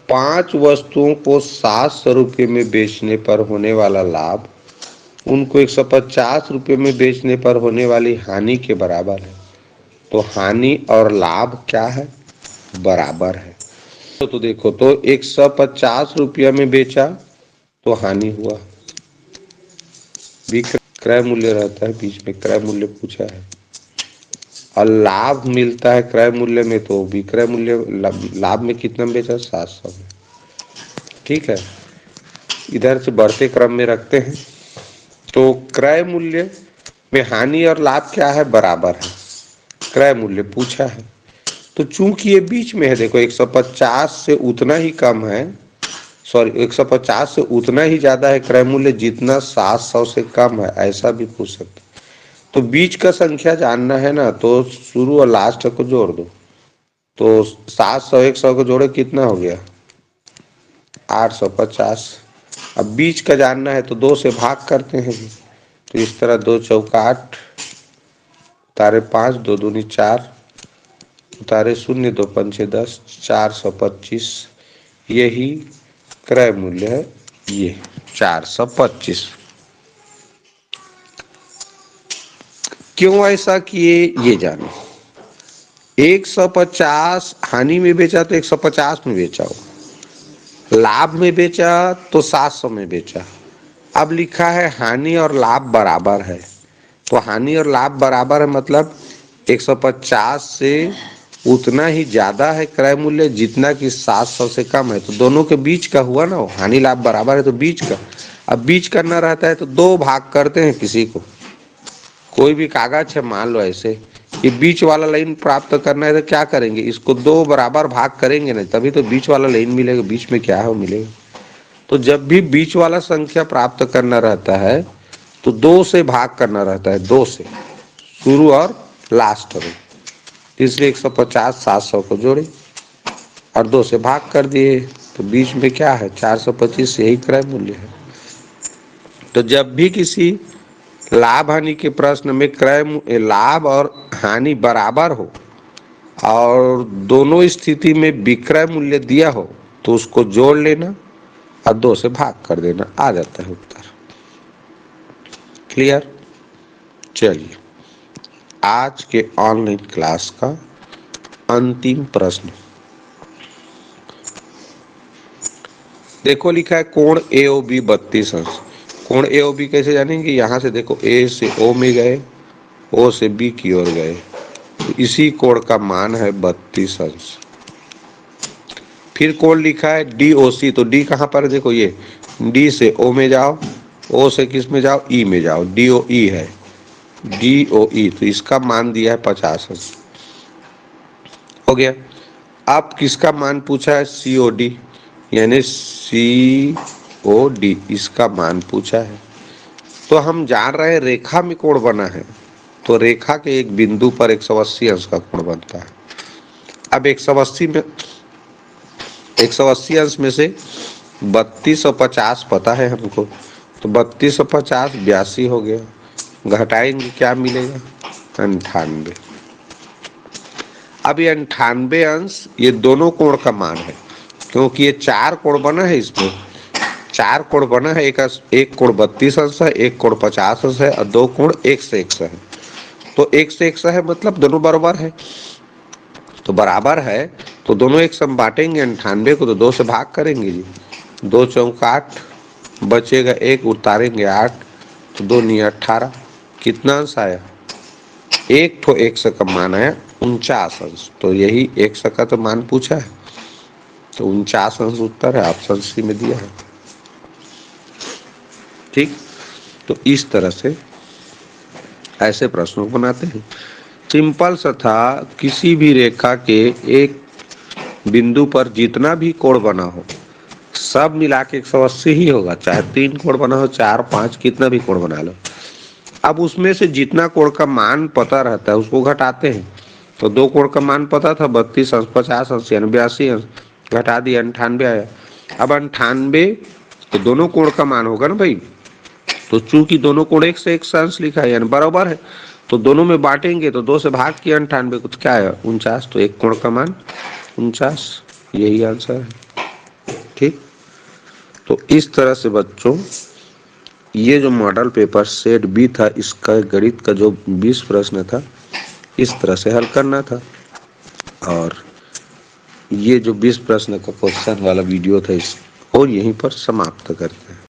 5 वस्तुओं को 700 रुपये में बेचने पर होने वाला लाभ उनको 150 रुपये में बेचने पर होने वाली हानि के बराबर है। तो हानि और लाभ क्या है? बराबर है। तो देखो, तो 150 रुपया में बेचा तो हानि हुआ, विक्रय मूल्य रहता है, बीच में क्रय मूल्य पूछा है, और लाभ मिलता है क्रय मूल्य में, तो विक्रय मूल्य लाभ में कितना में बेचा? 700 में। ठीक है, इधर से बढ़ते क्रम में रखते हैं। तो क्रय मूल्य में हानि और लाभ क्या है? बराबर है, क्रय मूल्य पूछा है। तो चूंकि ये बीच में है, देखो 150 से उतना ही कम है, सॉरी 150 से उतना ही ज्यादा है क्रय मूल्य जितना 700 से कम है, ऐसा भी पूछ सकते। तो बीच का संख्या जानना है ना, तो शुरू और लास्ट को जोड़ दो। तो 700 100 को जोड़े कितना हो गया? 850। अब बीच का जानना है तो 2 से भाग करते हैं। तो इस तरह 2 चौका 8, उतारे 5, 2 दूनी 4, उतारे 0, 2 पंचे 10, 425। यही क्रय मूल्य है, ये 425। क्यों ऐसा किए ये जानो। 150 हानि में बेचा तो 150 में बेचा हो, लाभ में बेचा तो 700 में बेचा। अब लिखा है हानि और लाभ बराबर है, तो हानि और लाभ बराबर है मतलब 150 से उतना ही ज्यादा है क्रय मूल्य जितना कि 700 से कम है। तो दोनों के बीच का हुआ ना, हानि लाभ बराबर है तो बीच का। अब बीच करना रहता है तो 2 भाग करते हैं किसी को, कोई भी कागज है मान लो ऐसे, ये बीच वाला लाइन प्राप्त करना है तो क्या करेंगे? इसको 2 बराबर भाग करेंगे ना, तभी तो बीच वाला लाइन मिलेगा। बीच में क्या है वो मिलेगा। तो जब भी बीच वाला संख्या प्राप्त करना रहता है तो 2 से भाग करना रहता है, 2 से शुरू और लास्ट में। इसलिए 150 700 को जोड़े और 2 से भाग कर दिए, तो बीच में क्या है? 425। यही क्रय मूल्य है। तो जब भी किसी लाभ हानि के प्रश्न में क्रय लाभ और हानि बराबर हो और दोनों स्थिति में विक्रय मूल्य दिया हो तो उसको जोड़ लेना और 2 से भाग कर देना, आ जाता है उत्तर। क्लियर? चलिए, आज के ऑनलाइन क्लास का अंतिम प्रश्न देखो, लिखा है कोण AOB 32 अंश। कोण AOB कैसे जानेंगे? यहां से देखो, A से O में गए, O से B की ओर गए, तो इसी कोण का मान है 32 अंश। फिर कोण लिखा है DOC, तो D कहां पर है? देखो ये D से O में जाओ, O से किस में जाओ? E में जाओ, DOE है, DOE, तो इसका मान दिया है 50 अंश। हो गया। अब किसका मान पूछा है? COD, यानी COD, इसका मान पूछा है। तो हम जान रहे हैं रेखा में कोण बना है, तो रेखा के एक बिंदु पर 180 अंश का कोण बनता है। अब 180 अंश में से 32 और 50 पता है हमको, तो 32 और 50 82 हो गया। घटाएंगे क्या मिलेगा? 98। अब ये 98 अंश ये दोनों कोण का मान है, क्योंकि ये 4 कोण बना है, इसमें 4 कोण बना है। एक कोण 32 अंश है, एक कोण 50 अंश है और 2 कोण 1 से 100 है। तो 1 से 100 है मतलब दोनों बराबर है, तो बराबर है तो दोनों एक सम बांटेंगे 98 को, तो 2 से भाग करेंगे जी। 2 चौका 8, बचेगा 1, उतारेंगे 8, तो 2 नी 18। कितना अंश आया? 1 तो 100 का मान आया 49 अंश। तो यही 100 का तो मान पूछा है, तो 49 अंश उत्तर है, ऑप्शन सी में दिया है। ठीक, तो इस तरह से ऐसे प्रश्नों को बनाते हैं। सिंपल सा था, किसी भी रेखा के एक बिंदु पर जितना भी कोण बना हो सब मिला के 180 ही होगा, चाहे 3 कोण बना हो, 4 5 कितना भी कोण बना लो। अब उसमें से जितना कोण का मान पता रहता है उसको घटाते हैं। तो 2 कोण का मान पता था 32 अंश, 50 अंश, 82 अंश, घटा दिया 98 आया। अब 98 तो दोनों कोण का मान होगा ना भाई। तो चूंकि दोनों कोण एक से एक अंश लिखा है यानी बराबर है, तो दोनों में बांटेंगे तो 2 से भाग किया 98 कुछ क्या है 49, तो एक कोण का मान 49, यही आंसर है। ठीक, तो इस तरह से बच्चों ये जो मॉडल पेपर सेट बी था, इसका गणित का जो 20 प्रश्न था इस तरह से हल करना था। और ये जो 20 प्रश्न का क्वेश्चन वाला वीडियो था इस और यहीं पर समाप्त करते हैं।